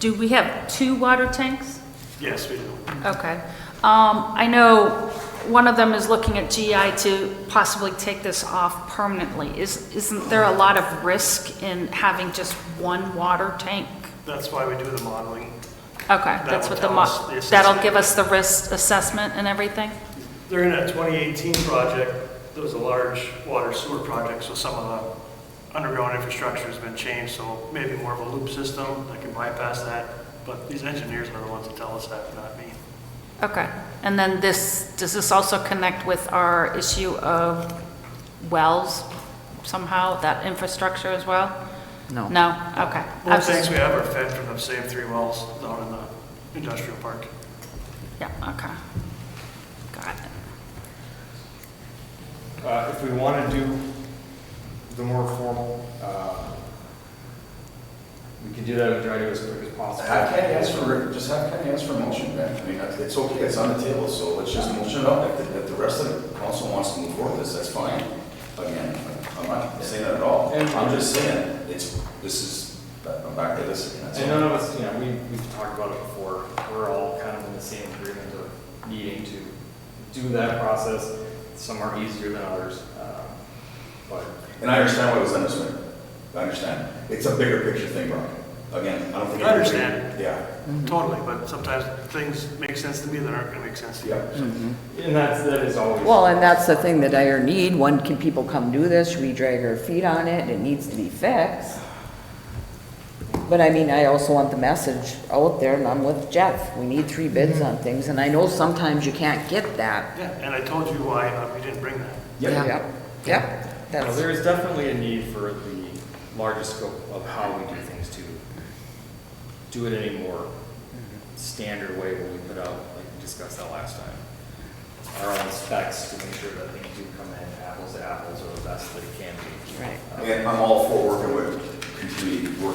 Do we have 2 water tanks? Yes, we do. Okay. I know one of them is looking at GI to possibly take this off permanently. Isn't there a lot of risk in having just one water tank? That's why we do the modeling. Okay, That that's will what the, tell us the assessment. that'll give us the risk assessment and everything? During that 2018 project, there was a large water sewer project, so some of the underground infrastructure has been changed, so maybe more of a loop system that can bypass that. But these engineers are the ones that tell us that, not me. Okay. And then does this also connect with our issue of wells somehow, that infrastructure as well? No. No? Okay. I Both was tanks just- we have are fed from the same 3 wells down in the industrial park. Yeah, okay. Got it. If we want to do the more formal, we can do that and try to do as quick as possible. Have Kenny ask for a motion, Ben. I mean, it's okay, it's on the table, so let's just motion it up. If the rest of the council wants to move forward with this, that's fine. Again, I'm not saying that at all. I'm just saying, I'm back to this again. That's And all. none of us, we've talked about it before, we're all kind of in the same agreement of needing to do that process. Some are easier than others, but. And I understand why it was done this way. I understand. It's a bigger picture thing, Brian. Again, I don't think. I understand. Yeah. Totally, but sometimes things make sense to me that aren't gonna make sense to you. And that is always. Well, and that's the thing, the dire need. When can people come do this? Should we drag our feet on it? It needs to be fixed. But I mean, I also want the message out there, and I'm with Jeff. We need 3 bids on things, and I know sometimes you can't get that. Yeah, and I told you why we didn't bring that. Yep. No, there is definitely a need for the larger scope of how we do things to do it in a more standard way when we put out, like we discussed that last time. Our own specs to make sure that things do come in apples to apples or the best that it can be. Right. And I'm all for working with people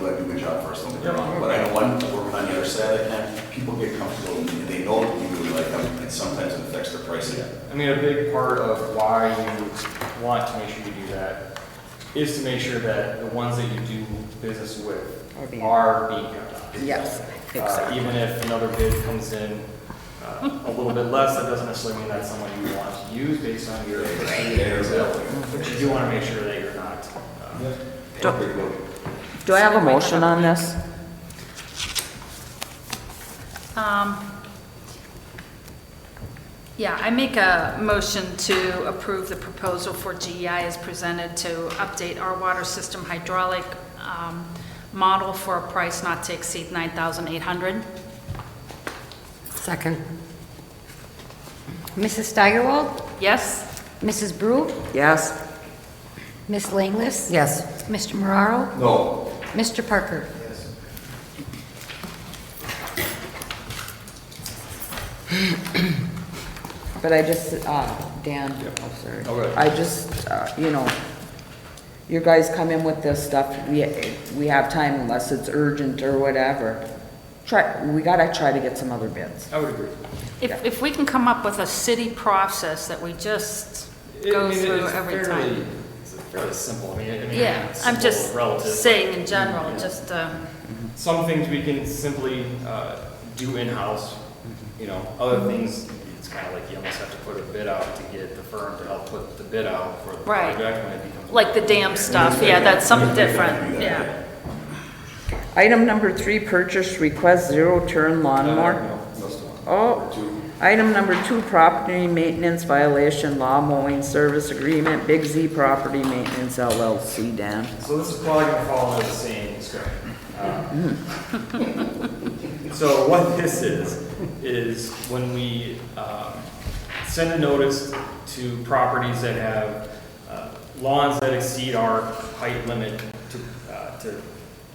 that do a good job for us, don't get me wrong. But I know one, working on the other side of that, people get comfortable and they know that we really like them, and sometimes it affects their pricing. I mean, a big part of why you want to make sure you do that is to make sure that the ones that you do business with are being kept on. Yes, exactly. Even if another bid comes in a little bit less, that doesn't necessarily mean that's someone you want to use based on your but you do want to make sure that you're not. Do I have a motion on this? Yeah, I make a motion to approve the proposal for GEI as presented to update our water system hydraulic model for a price not to exceed $9,800. Second. Mrs. Steigerwald? Yes? Mrs. Brew? Yes. Miss Langless? Yes. Mr. Moraro? No. Mr. Parker? But I just, Dan, oh, sorry. Okay. I just, you know, you guys come in with this stuff, we have time unless it's urgent or whatever. We gotta try to get some other bids. I would agree. If we can come up with a city process that we just go through every time. It's fairly simple. I mean, Yeah, it's I'm simple, just relative, saying in general, just, some things we can simply do in-house, you know, other things, it's kind of like you almost have to put a bid out to get the firm to help put the bid out for the Right. project when it becomes. like the dam stuff, yeah, that's something different, yeah. Item number 3, purchase request zero-turn lawnmower. Oh, item number 2, property maintenance violation law mowing service agreement, Big Z Property Maintenance LLC, Dan. So this is probably gonna fall under the same description. So what this is when we send a notice to properties that have lawns that exceed our height limit to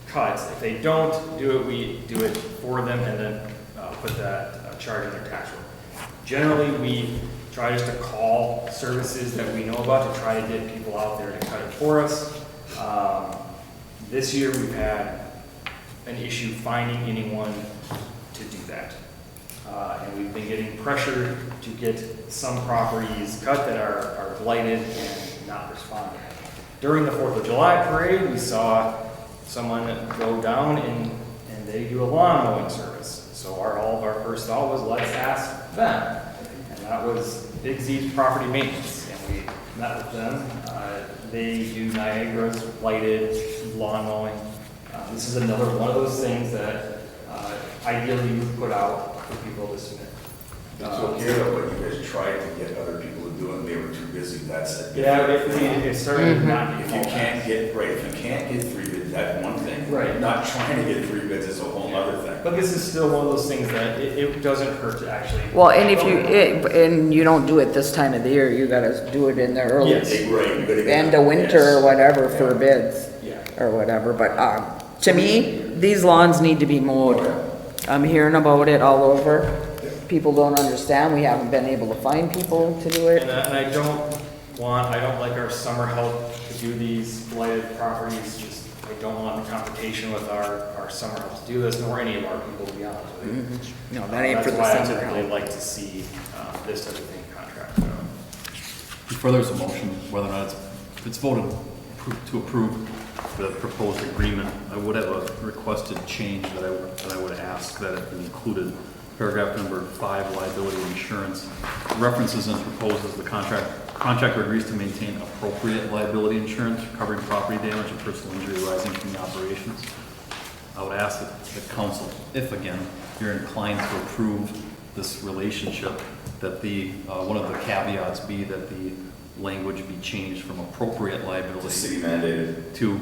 cuts. If they don't do it, we do it for them and then put that charge on their tax roll. Generally, we try just to call services that we know about to try to get people out there to cut it for us. This year, we've had an issue finding anyone to do that. And we've been getting pressure to get some properties cut that are blighted and not responding. During the 4th of July parade, we saw someone go down and they do a lawn mowing service. So all of our first thought was, let's ask them. And that was Big Z's Property Maintenance. And we met with them. They do Niagara's blighted lawn mowing. This is another one of those things that ideally you would put out for people to submit. It's okay though, but you guys tried to get other people to do it, and they were too busy, that's it. Yeah, it started not. If you can't get 3 bids, that's one thing. Right. Not trying to get 3 bids is a whole other thing. But this is still one of those things that it doesn't hurt to actually. Well, and if and you don't do it this time of the year, you gotta do it in the early Yes. Right, you gotta get- end of winter or yes. whatever for bids. Yeah. Or whatever, but, to me, these lawns need to be mowed. I'm hearing about it all over. People don't understand, we haven't been able to find people to do it. And I don't like our summer help to do these blighted properties, just, I don't want the competition with our summer help to do this, nor any of our people, to be honest with you. No, that ain't for the That's why I summer typically help. like to see this type of thing contracted out. Before there's a motion, whether or not it's voted to approve the proposed agreement, I would have a requested change that I would ask that it be included. Paragraph number 5, liability insurance, references and proposes the contractor agrees to maintain appropriate liability insurance covering property damage and personal injury arising from the operations. I would ask that the council, if again, you're inclined to approve this relationship, that the, one of the caveats be that the language be changed from appropriate liability. City mandated. To,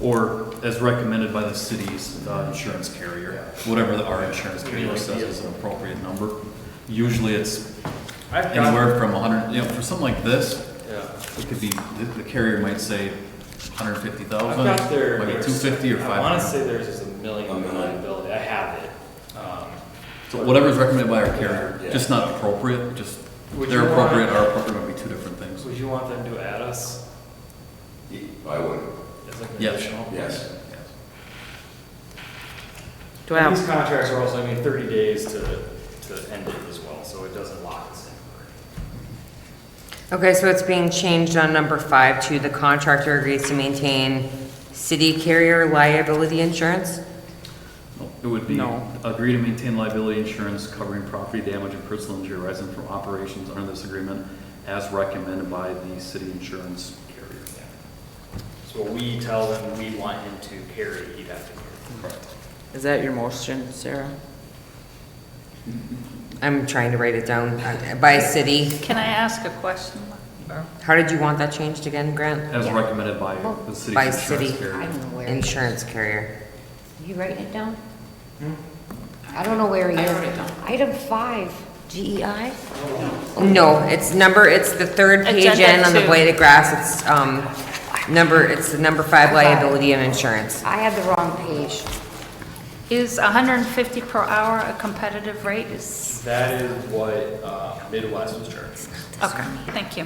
or as recommended by the city's insurance carrier, whatever our insurance carrier says is an appropriate number. Usually it's anywhere from 100, you know, for something like this, it could be, the carrier might say 150,000, I've got their, might be 250 or 500. I want to say theirs is $1 million liability. I have it. So whatever's recommended by our carrier, just not appropriate, just they're appropriate, our appropriate would be two different things. Would you want them to add us? I would. As like an Yes. additional? Yes. Do I have- These contracts are also, 30 days to end it as well, so it doesn't lock us in. Okay, so it's being changed on number 5 to the contractor agrees to maintain city carrier liability insurance? No, it would be No. agree to maintain liability insurance covering property damage and personal injury arising from operations under this agreement as recommended by the city insurance carrier. So we tell them we want him to carry, he'd have to carry. Correct. Is that your motion, Sarah? I'm trying to write it down. By city. Can I ask a question? How did you want that changed again, Grant? As recommended by the city's By insurance city carrier. I don't know where. insurance carrier. You writing it down? I don't know where he is. I wrote it down. Item 5, GEI? No, it's the third page Agenda in on the 2. blade of grass. It's the number 5 liability and insurance. I had the wrong page. Is 150 per hour a competitive rate? Is, That is what Midwest was charging. okay, thank you.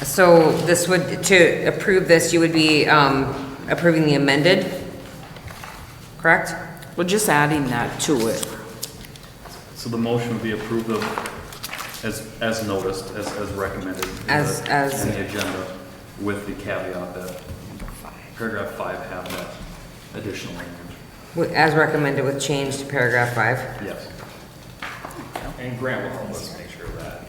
So this would, to approve this, you would be approving the amended, correct? We're just adding that to it. So the motion would be approved of, as noticed, as recommended. in As- the- as- In the agenda, with the caveat that paragraph 5 have that additional language. As recommended with change to paragraph 5. Yes. And Grant will help us make sure that.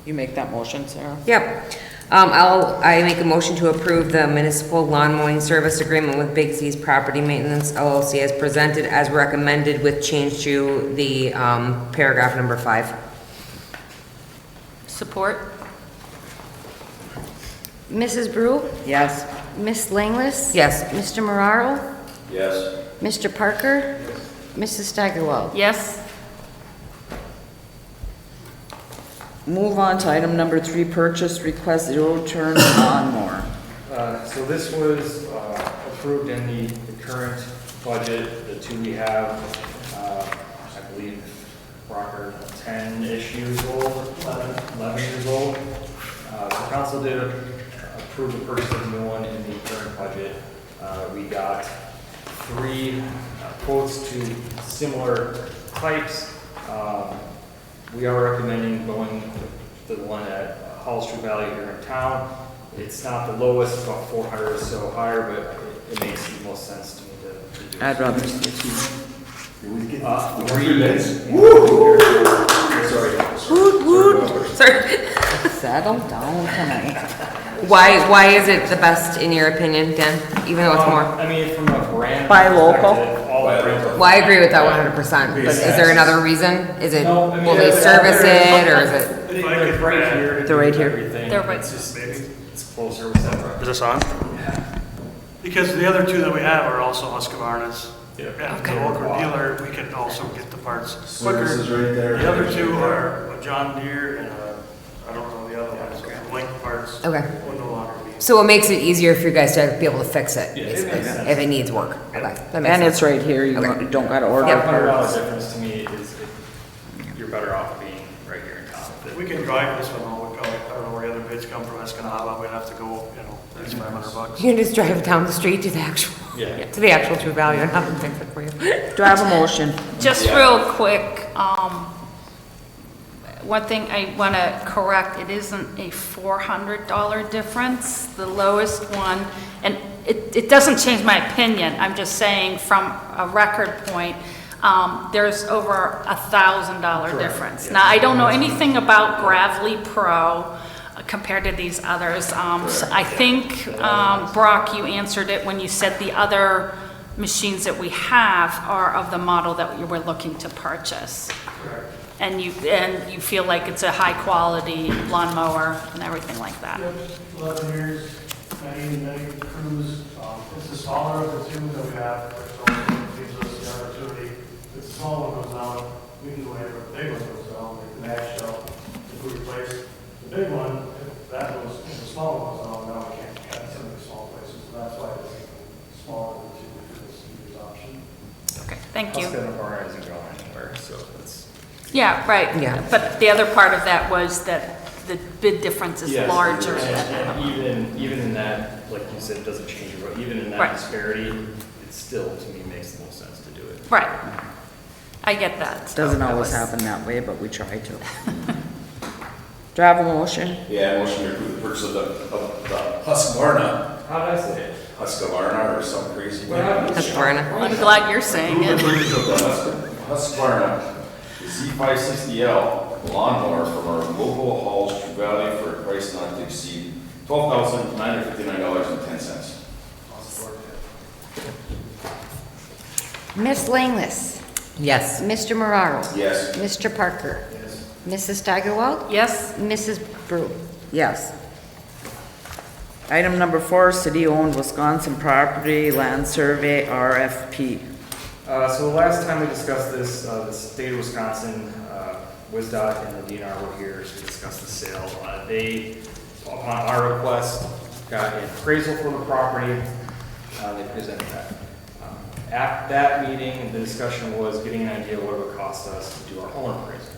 You make that motion, Sarah? Yep. I make a motion to approve the municipal lawn mowing service agreement with Big C's Property Maintenance LLC as presented as recommended with change to the paragraph number 5. Support? Mrs. Brew? Yes. Miss Langless? Yes. Mr. Moraro? Yes. Mr. Parker? Mrs. Steigerwald? Yes? Move on to item number 3, purchase request zero-turn lawnmower. So this was approved in the current budget, the two we have, I believe, Rocker, 10-ish years old, 11 years old. The council did approve the purchase of a new one in the current budget. We got 3 quotes to similar types. We are recommending going to the one at Hall Street Valley here in town. It's not the lowest, about 400 or so higher, but it makes the most sense to me to do. I'd rather see it. 3 minutes. Sorry. Woot, woot. Sorry. Settle down tonight. Why is it the best in your opinion, Dan? Even though it's more. I mean, from a brand. Buy local. perspective, all the brands are- Well, I agree with that 100%, but is there another reason? Is it, No, I mean, will they service it, or is it? If I could- They're right here. They're right here. Everything. They're right. It's just, it's closer with that. Is this on? Because the other 2 that we have are also Husqvarna's. Yeah. And the local dealer, we can also get the parts quicker. Services right there. The other 2 are a John Deere and I don't know the other ones, Link parts. Okay. Will no longer be. So it makes it easier for you guys to be able to fix it, Yeah, it basically, makes sense. if it needs work. Okay, that makes And sense. it's right here, you Okay. don't gotta order $500 parts. difference to me is, you're better off being right here in town. We can drive this one home, I don't know where the other bids come from, that's gonna have, we'd have to go, at least $500. You can just drive down the street to the actual, Yeah. to the actual True Value and have them fix it for you. Do I have a motion? Just real quick, one thing I want to correct, it isn't a $400 difference, the lowest one, and it doesn't change my opinion, I'm just saying from a record point, there's over $1,000 difference. Now, I don't know anything about Gravely Pro compared to these others. So I think, Brock, you answered it when you said the other machines that we have are of the model that you were looking to purchase. Correct. And you feel like it's a high-quality lawnmower and everything like that. Yep, 11 years, many crews. It's the smaller of the 2 that we have, so it gives us the opportunity. If the small one goes down, we can go ahead with the big one goes down, like the match shell. If we replace the big one, if the small one goes down, now we can't have some of the small places. So that's why it's smaller of the 2 for this year's option. Okay, thank you. Husqvarna isn't going anywhere, so it's. Yeah, right. Yeah. But the other part of that was that the bid difference is Yes, larger. And even in that, like you said, it doesn't change, but even in that Right. disparity, it still, to me, makes the most sense to do it. Right. I get that. Doesn't That always was- happen that way, but we try to. Do I have a motion? Yeah, motion to approve the purchase of the Husqvarna. How did I say it? Husqvarna or some crazy. Husqvarna. I'm glad you're saying it. Husqvarna Z560L lawnmower from our local Halls True Valley for a price not to exceed $12,959.10. Miss Langless? Yes. Mr. Moraro? Yes. Mr. Parker? Mrs. Steigerwald? Yes? Mrs. Brew? Yes. Item number 4, city-owned Wisconsin property land survey RFP. So the last time we discussed this, the state of Wisconsin, WisDOT and the DNR were here to discuss the sale. They, upon our request, got an appraisal for the property. They presented that. At that meeting, the discussion was getting an idea of what it would cost us to do our own appraisal.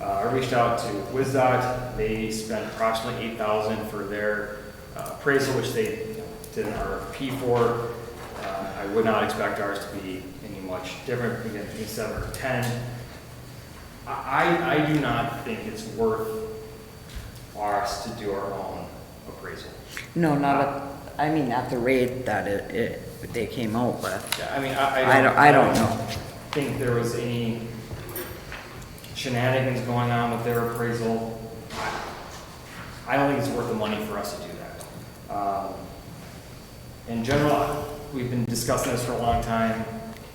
I reached out to WisDOT. They spent approximately $8,000 for their appraisal, which they did an RFP for. I would not expect ours to be any much different, again, between 7 or 10. I do not think it's worth us to do our own appraisal. No, I mean, at the rate that they came out with. Yeah, I mean, I don't know. think there was any shenanigans going on with their appraisal. I don't think it's worth the money for us to do that. In general, we've been discussing this for a long time.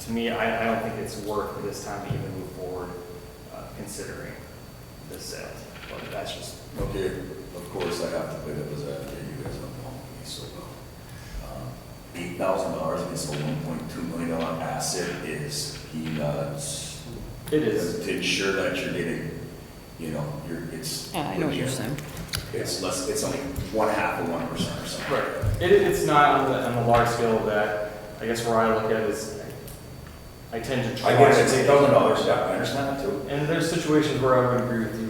To me, I don't think it's worth this time to even move forward considering the sale. But that's just... Okay, of course, I have to play devil's advocate. You guys don't know me so well. $8,000 against a $1.2 million asset is peanuts. It is. To ensure that you're getting, it's... Yeah, I know what you're saying. It's less, it's only 1/2 of 1% or something. Right. It's not on the large scale that, I guess where I look at it is, I tend to try. I get it, it's $8,000, yeah, I understand that too. And there's situations where I would agree with you.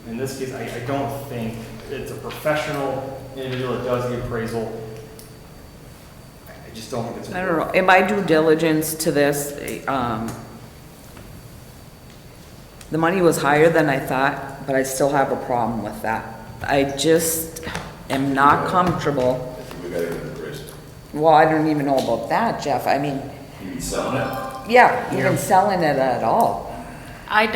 In this case, I don't think it's a professional individual that does the appraisal. I just don't think it's. I don't know. In my due diligence to this, the money was higher than I thought, but I still have a problem with that. I just am not comfortable. We gotta get it appraised. Well, I don't even know about that, Jeff. I mean, You mean selling it? yeah, even selling it at all. I'm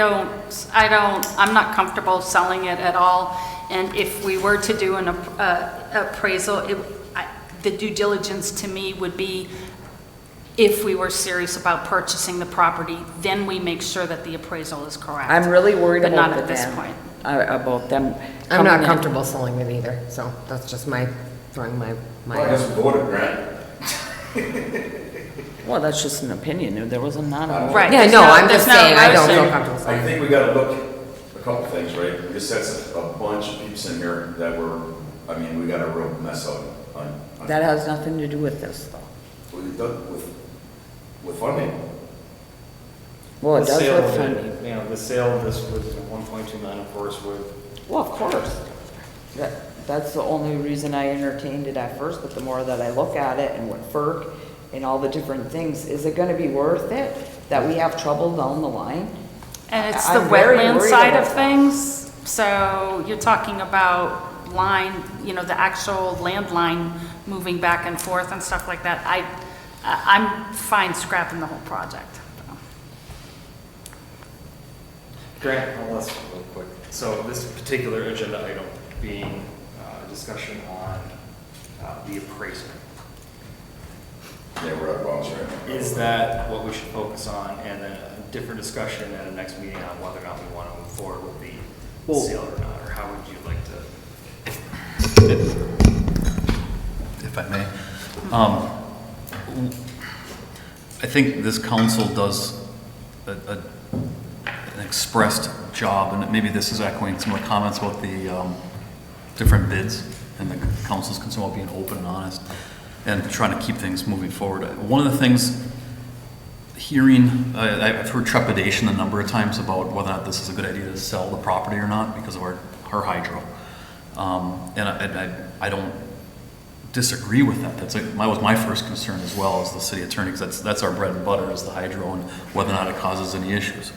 not comfortable selling it at all. And if we were to do an appraisal, the due diligence to me would be, if we were serious about purchasing the property, then we make sure that the appraisal is correct. I'm really worried But about not at this point. About them. I'm not coming in. comfortable selling it either, so that's just throwing my. Well, I guess we voted, Grant. Well, that's just an opinion. There was not a. Right. Yeah, no, I'm just saying, I don't feel comfortable I selling it. think we gotta look a couple things, right? This sets a bunch of peeps in here that we got a real mess up on. That has nothing to do with this, though. With funding. Well, it The does sale with of it, funding. the sale of this was 1.2 million, of course, with. Well, of course. That's the only reason I entertained it at first, but the more that I look at it and what FERC and all the different things, is it gonna be worth it that we have trouble down the line? And it's the I'm very wetland worried side about of things, so you're talking about line, the actual land line moving back and forth and stuff like that. I'm fine scrapping the whole project. Grant, I'll ask you real quick. So this particular agenda item being a discussion on the appraisal. Yeah, we're at bounce right now. Is that what we should focus on, and then a different discussion at the next meeting on whether or not we want to move forward with the sale or not, or how would you like to? If I may. I think this council does an expressed job, and maybe this is echoing some of the comments about the different bids, and the council's concerned about being open and honest, and trying to keep things moving forward. One of the things, I've heard trepidation a number of times about whether or not this is a good idea to sell the property or not because of our hydro. And I don't disagree with that. That was my first concern as well as the city attorney, because that's our bread and butter is the hydro and whether or not it causes any issues.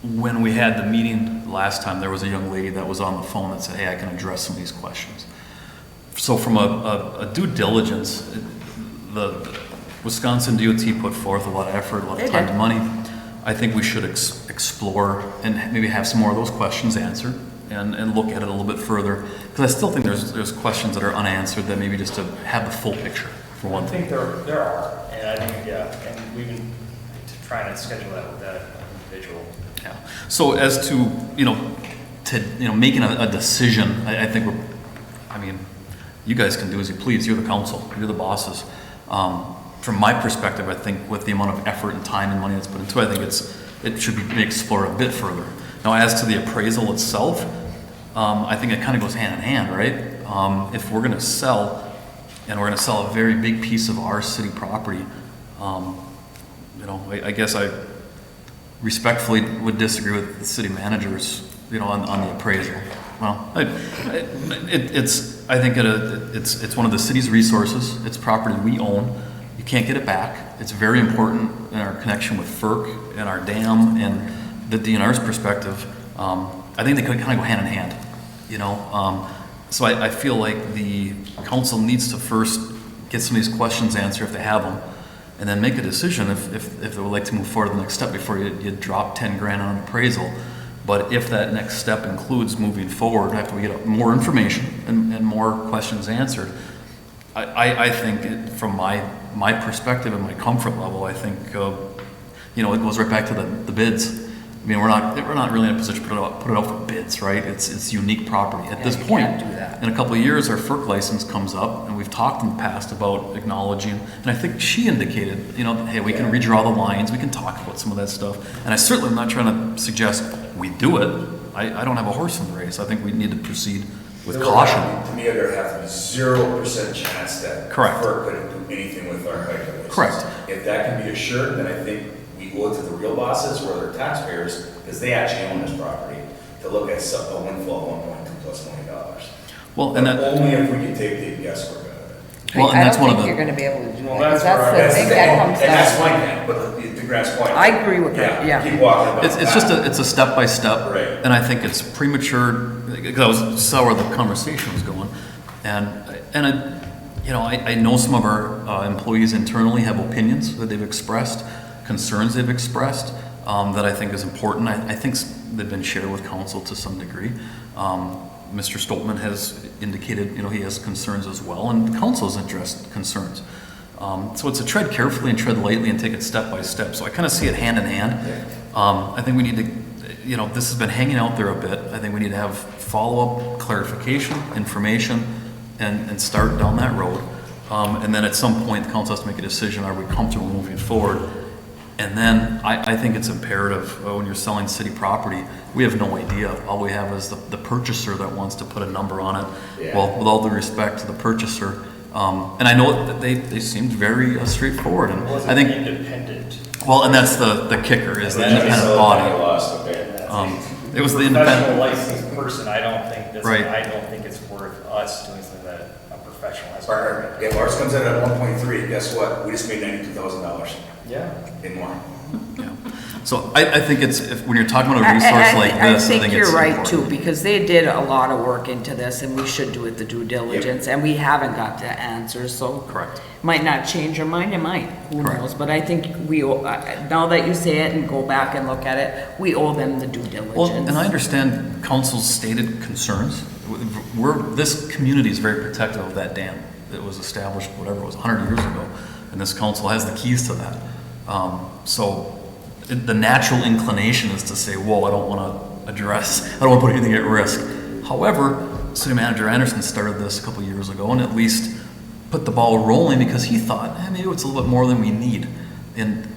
When we had the meeting last time, there was a young lady that was on the phone that said, hey, I can address some of these questions. So from a due diligence, the Wisconsin DOT put forth a lot of effort, a lot of time and money. I think we should explore and maybe have some more of those questions answered and look at it a little bit further. Because I still think there's questions that are unanswered that maybe just to have the full picture for one thing. I think there are, and I think, yeah, and we've been trying to schedule that with that individual. Yeah. So as to, making a decision, I think you guys can do as you please. You're the council, you're the bosses. From my perspective, I think with the amount of effort and time and money that's put into it, I think it should be explored a bit further. Now, as to the appraisal itself, I think it kind of goes hand in hand, right? If we're going to sell, and we're going to sell a very big piece of our city property, I guess I respectfully would disagree with the city managers, on the appraisal. Well, it's one of the city's resources. It's property we own. You can't get it back. It's very important in our connection with FERC and our dam and the DNR's perspective. I think they could kind of go hand in hand, So I feel like the council needs to first get some of these questions answered if they have them, and then make a decision if they would like to move forward to the next step before you drop 10 grand on an appraisal. But if that next step includes moving forward after we get more information and more questions answered, I think from my perspective and my comfort level, I think it goes right back to the bids. I mean, we're not really in a position to put it out for bids, right? It's unique property. At this point, in a couple of years, our FERC license comes up, and we've talked in the past about acknowledging, and I think she indicated, hey, we can redraw the lines, we can talk about some of that stuff. And I certainly am not trying to suggest we do it. I don't have a horse in the race. I think we need to proceed with caution. To me, there has to be 0% chance that Correct. FERC couldn't do anything with our regulations. Correct. If that can be assured, then I think we go to the real bosses or their taxpayers, because they actually own this property, to look at a windfall of $1.2+ million. Well, but only if we can take the guesswork out of it. Well, and that's one of the. You're going to be able to do Well, that, 'cause that's that's the where thing that comes And that's down. my thing, but to Grant's point. I agree with that, yeah. Keep walking about It's just it's a step by step, Right. and I think it's premature because I saw where the conversation was going, and I know some of our employees internally have opinions that they've expressed, concerns they've expressed that I think is important. I think they've been shared with council to some degree. Mr. Stoltman has indicated he has concerns as well, and the council has addressed concerns. So it's a tread carefully and tread lightly and take it step by step. So I kind of see it hand in hand. I think we need to, this has been hanging out there a bit. I think we need to have follow-up clarification, information, and start down that road. And then at some point, the council has to make a decision, are we comfortable moving forward? And then I think it's imperative when you're selling city property, we have no idea. All we have is the purchaser that wants to put a number on it. Yeah. Well, with all due respect to the purchaser, and I know that they seemed very straightforward. And I think independent. Well, and that's the kicker is the independent body. It was the independent. Professional licensed person, I don't think this. Right. I don't think it's worth us doing something that a professional has. Partner, if ours comes in at 1.3, guess what? We just made $92,000. Yeah. In more. Yeah. So I think when you're talking about a resource like this, I think you're it's right important. too, because they did a lot of work into this, and we should do it the due diligence, and we haven't got the answers, so. Correct. Might not change our mind, it might, who Correct. knows, but I think now that you say it and go back and look at it, we owe them the due diligence. Well, and I understand council's stated concerns. This community is very protective of that dam that was established, whatever it was, 100 years ago, and this council has the keys to that. So the natural inclination is to say, whoa, I don't want to put anything at risk. However, City Manager Anderson started this a couple of years ago and at least put the ball rolling because he thought, maybe it's a little bit more than we need. And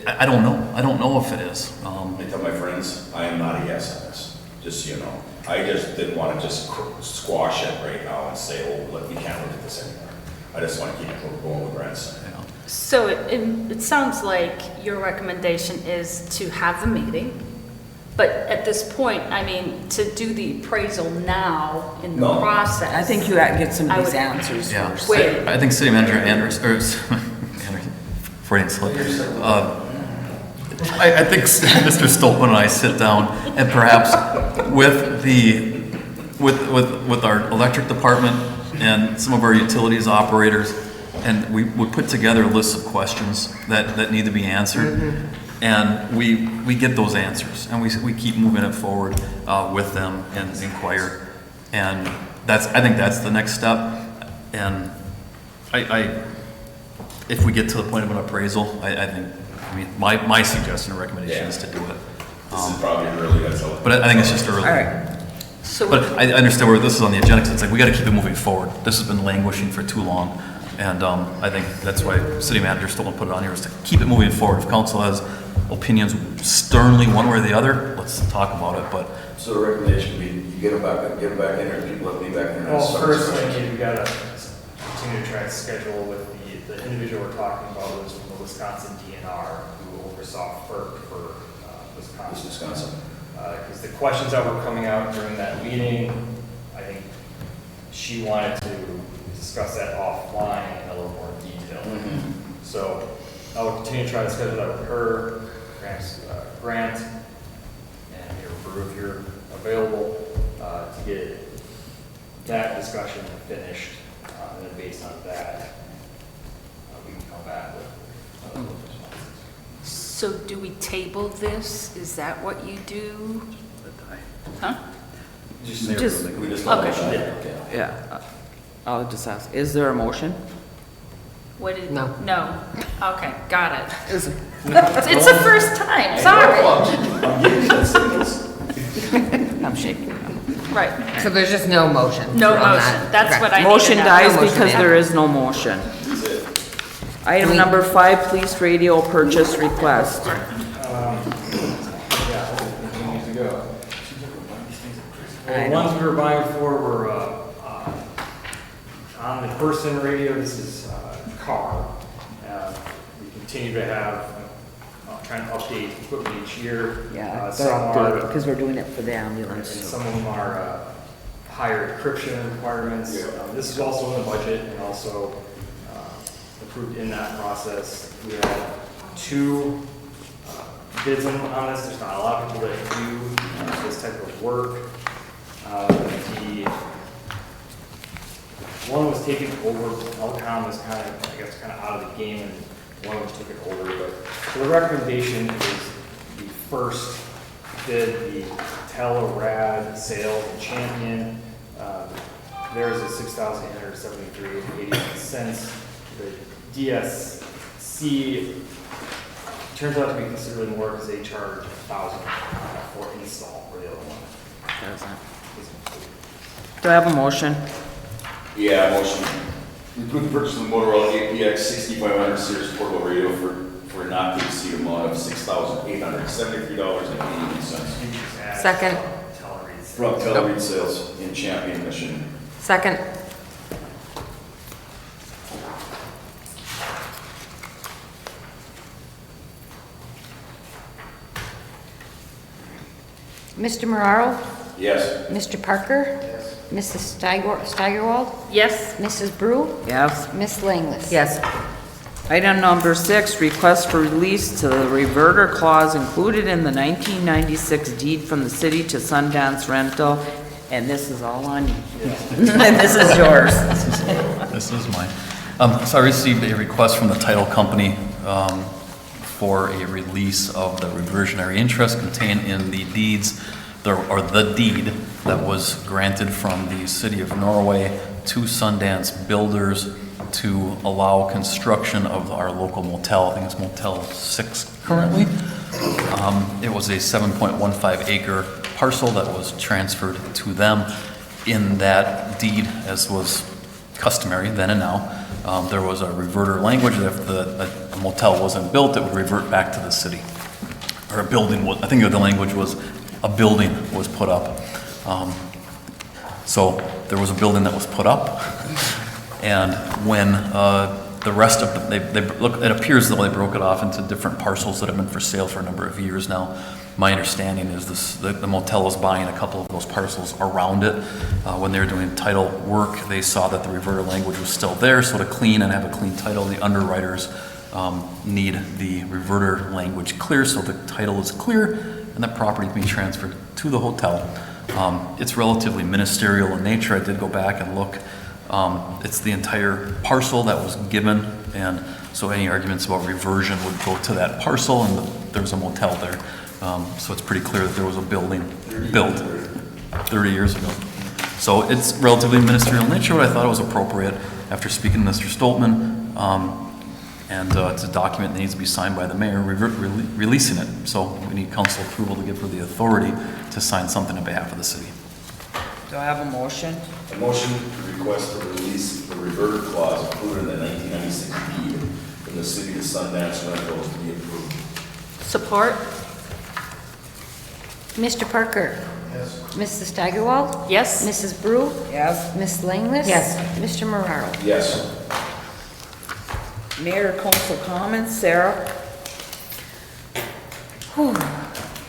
I don't know. I don't know if it is. I tell my friends, I am not a yes on this, just so you know. I just didn't want to just squash it right now and say, look, we can't look at this anymore. I just want to keep it going with Brent's. So it sounds like your recommendation is to have the meeting, but at this point, to do the appraisal now in the process. I think you gotta get some of these would- answers Yeah. first. Wait. I think City Manager Anderson, Freudian slip. I think Mr. Stoltman and I sit down and perhaps with our electric department and some of our utilities operators, and we would put together a list of questions that need to be answered, and we get those answers, and we keep moving it forward with them and inquire, and I think that's the next step, and I if we get to the point of an appraisal, I think, I mean, my suggestion or recommendation is to do it. This is probably early, that's all. But I think it's just early. All right. So But I understand where this is on the agenda, because it's like, we gotta keep it moving forward. This has been languishing for too long. And I think that's why city manager Stolten put it on here, is to keep it moving forward. If council has opinions sternly one way or the other, let's talk about it, but. So the recommendation would be, you get them back in there, people have to be back in there. Well, first, I mean, we gotta continue to try to schedule with the individual we're talking about was from the Wisconsin DNR, who oversaw FERC for Wisconsin. Because the questions that were coming out during that meeting, I think she wanted to discuss that offline in a little more detail. So I will continue to try to schedule that with her, Grant, and your Brew if you're available, to get that discussion finished. And then based on that, we can come back with other responses. So do we table this? Is that what you do? Huh? Just okay. Yeah. I'll just ask, is there a motion? What did? No. No. Okay, got it. Is It's the first time, sorry. I'm shaking. Right. So there's just no motion? No on motion. that? That's Okay. what I need to Motion know. dies No motion, because yeah. there is no motion. Item number 5, police radio purchase request. The ones we were buying for were on the person radio. This is car. We continue to have, trying to update equipment each year. Yeah, Some are, because we're doing it for the and ambulance. some of them are higher encryption requirements. This is also in the budget and also approved in that process. We have 2 bids on this. There's not a lot of people that do this type of work. The one was taken over. Elcom was kind of out of the game, and one was taken over. But so the recommendation is the first bid, the Telerad Sales and Champion. Theirs is $6,873.88. The DSC turns out to be considerably more because they charge $1,000 for install for the other one. Do I have a motion? Yeah, motion. We approve the purchase of the Motorola APX 6500 series portable radio for not to exceed amount of $6,873.88. Second. From Teleread Sales in Champion, Michigan. Second. Mr. Moraro? Yes. Mr. Parker? Yes. Mrs. Steigerwald? Yes? Mrs. Brew? Yes. Miss Langless? Yes. Item number 6, request for release to the reverter clause included in the 1996 deed from the city to Sundance Rental. And this is all on you. And this is yours. This is mine. So I received a request from the title company for a release of the reversionary interest contained in the deeds, or the deed that was granted from the city of Norway to Sundance Builders to allow construction of our local motel. I think it's Motel 6 currently. It was a 7.15 acre parcel that was transferred to them. In that deed, as was customary then and now, there was a reverter language that if a motel wasn't built, it would revert back to the city. Or a building, I think the language was a building was put up. So there was a building that was put up, and when the rest of it appears that they broke it off into different parcels that have been for sale for a number of years now. My understanding is the motel is buying a couple of those parcels around it. When they were doing title work, they saw that the reverter language was still there, so to clean and have a clean title, the underwriters need the reverter language clear, so the title is clear and that property is being transferred to the hotel. It's relatively ministerial in nature. I did go back and look. It's the entire parcel that was given, and so any arguments about reversion would go to that parcel, and there was a motel there. So it's pretty clear that there was a building built 30 years ago. So it's relatively ministerial in nature, but I thought it was appropriate after speaking to Mr. Stoltman And it's a document that needs to be signed by the mayor, releasing it. So we need council approval to give her the authority to sign something on behalf of the city. Do I have a motion? A motion to request to release the reverter clause included in the 1996 deed from the city to Sundance Rentals to be approved. Support? Mr. Parker? Yes. Mrs. Steigerwald? Yes? Mrs. Brew? Yes. Ms. Langless? Yes. Mr. Mararo? Yes. Mayor, council comments, Sarah? Whew.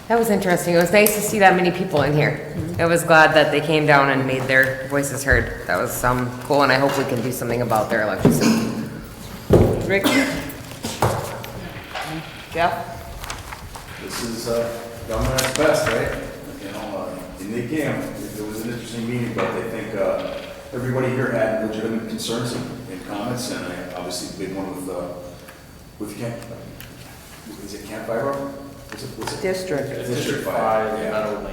That was interesting. It was nice to see that many people in here. I was glad that they came down and made their voices heard. That was cool, and I hope we can do something about their electricity. Ricky? Jeff? This is government at its best, right? You know, and they can. It was an interesting meeting, but I think everybody here had legitimate concerns and comments, and I obviously big one with Camp. Is it Camp Fire? What's it? District. District 5, yeah,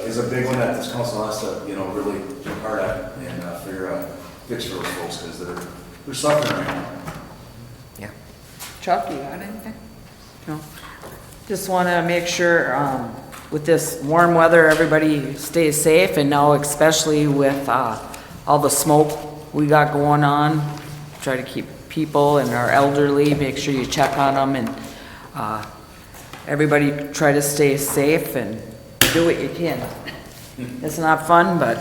is a big one that this council has to, really look hard at and figure out fix for those folks because they're suffering right now. Yeah. Chuck, you got anything? No. Just want to make sure, with this warm weather, everybody stays safe, and now especially with all the smoke we got going on, try to keep people and our elderly, make sure you check on them, and everybody try to stay safe and do what you can. It's not fun, but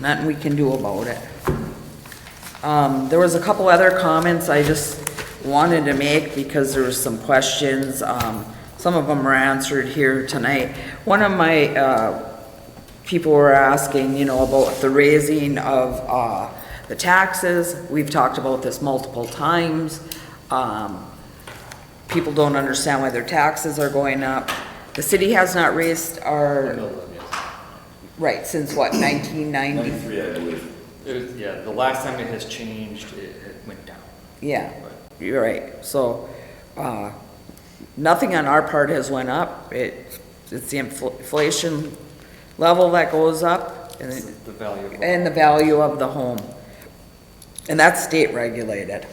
nothing we can do about it. There was a couple other comments I just wanted to make because there was some questions. Some of them were answered here tonight. One of my people were asking, about the raising of the taxes. We've talked about this multiple times. People don't understand why their taxes are going up. The city has not raised our, right, since what, 1990? 93, I believe. The last time it has changed, it went down. Yeah, you're right. So, nothing on our part has went up. It's the inflation level that goes up and The value of the value of the home. And that's state regulated.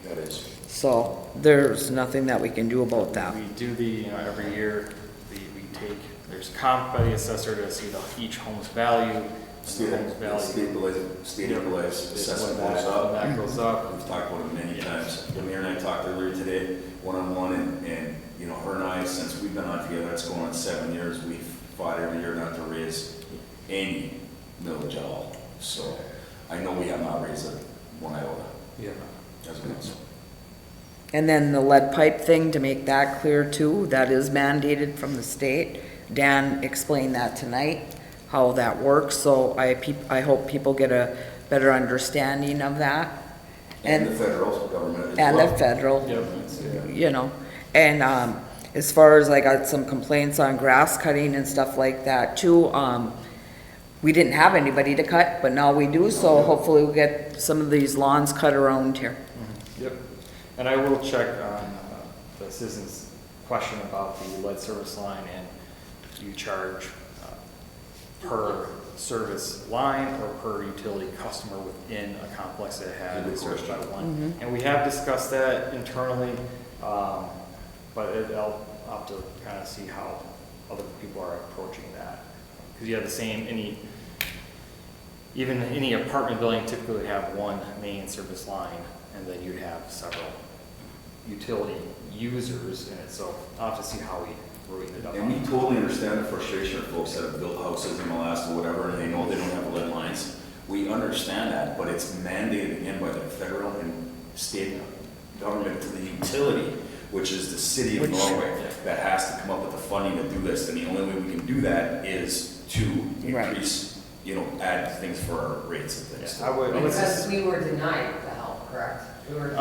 That is. So there's nothing that we can do about that. We do every year, we take, there's comp by the assessor to see each home's value. Stabilized assessment goes up. That goes up. We've talked about it many times. The mayor and I talked earlier today, one-on-one, and her and I, since we've been on together, it's going on 7 years, we've fought every year not to raise any millage at all. So I know we have not raised it one iota. Yeah. As a council. And then the lead pipe thing, to make that clear too, that is mandated from the state. Dan explained that tonight, how that works, so I hope people get a better understanding of that. And the federal government as And well. the federal, Yep. And as far as I got some complaints on grass cutting and stuff like that too, we didn't have anybody to cut, but now we do, so hopefully we'll get some of these lawns cut around here. Yep. And I will check on the citizen's question about the lead service line, and you charge per service line or per utility customer within a complex that had a service by one. And we have discussed that internally, but I'll have to kind of see how other people are approaching that. Because you have the same, even any apartment building typically would have one main service line, and then you'd have several utility users in it, so I'll have to see how we route it up. And we totally understand the frustration of folks that have built houses in the last or whatever, and they know they don't have lead lines. We understand that, but it's mandated again by the federal and state government to the utility, which is the city of Norway, that has to come up with the funding to do this. And the only way we can do that is to increase, add things for our rates and things. I would. Because we were denied the help, correct? We were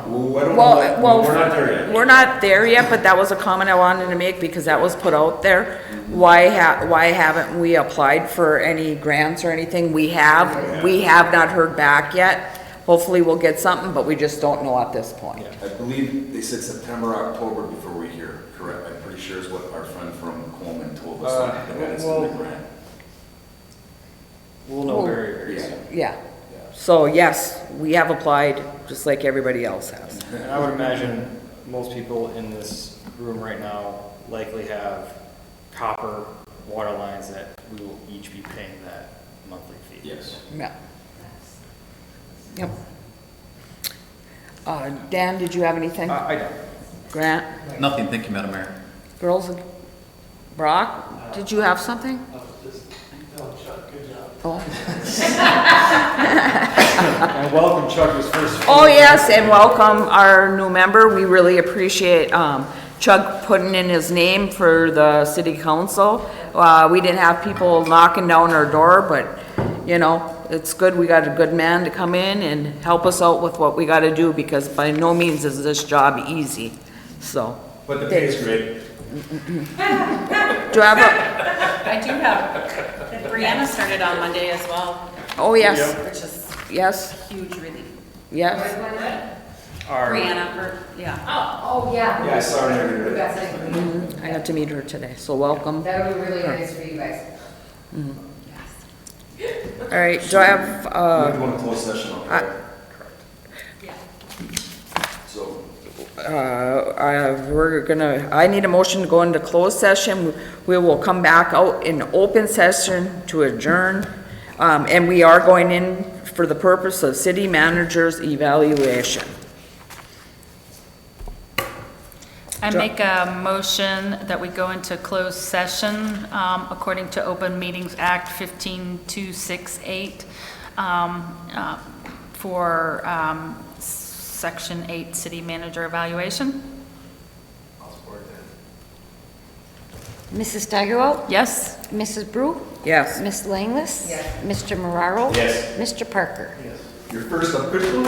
We're not there yet. We're not there yet, but that was a comment I wanted to make because that was put out there. Why haven't we applied for any grants or anything? We have not heard back yet. Hopefully we'll get something, but we just don't know at this point. I believe they said September, October before we hear, correct? I'm pretty sure is what our friend from Coleman told us, the guys in the grant. We'll know very soon. Yeah. So yes, we have applied, just like everybody else has. And I would imagine most people in this room right now likely have copper water lines that we will each be paying that monthly fee. Yes. Yeah. Yep. Dan, did you have anything? I don't. Grant? Nothing, thank you, Madam Mayor. Girls? Brock, did you have something? Oh. And welcome Chuck was first. Oh, yes, and welcome our new member. We really appreciate Chuck putting in his name for the city council. We didn't have people knocking down our door, but, you know, it's good we got a good man to come in and help us out with what we got to do, because by no means is this job easy, so. But the pay is great. Do I have I do have, Brianna started on Monday as well. Oh, yes. Which is Yes, huge relief. yes. Brianna, yeah. Oh, yeah. Yeah, I saw her We today. got something. I got to meet her today, so welcome. That would be really nice for you guys. All right, do I have, We're going to close session, okay? So, I need a motion to go into closed session. We will come back out in open session to adjourn. And we are going in for the purpose of city manager's evaluation. I make a motion that we go into closed session, according to Open Meetings Act 15268, for Section 8 City Manager Evaluation. Mrs. Steigerwald? Yes? Mrs. Brew? Yes. Ms. Langless? Yes. Mr. Marraro? Yes. Mr. Parker? your first up, Crystal?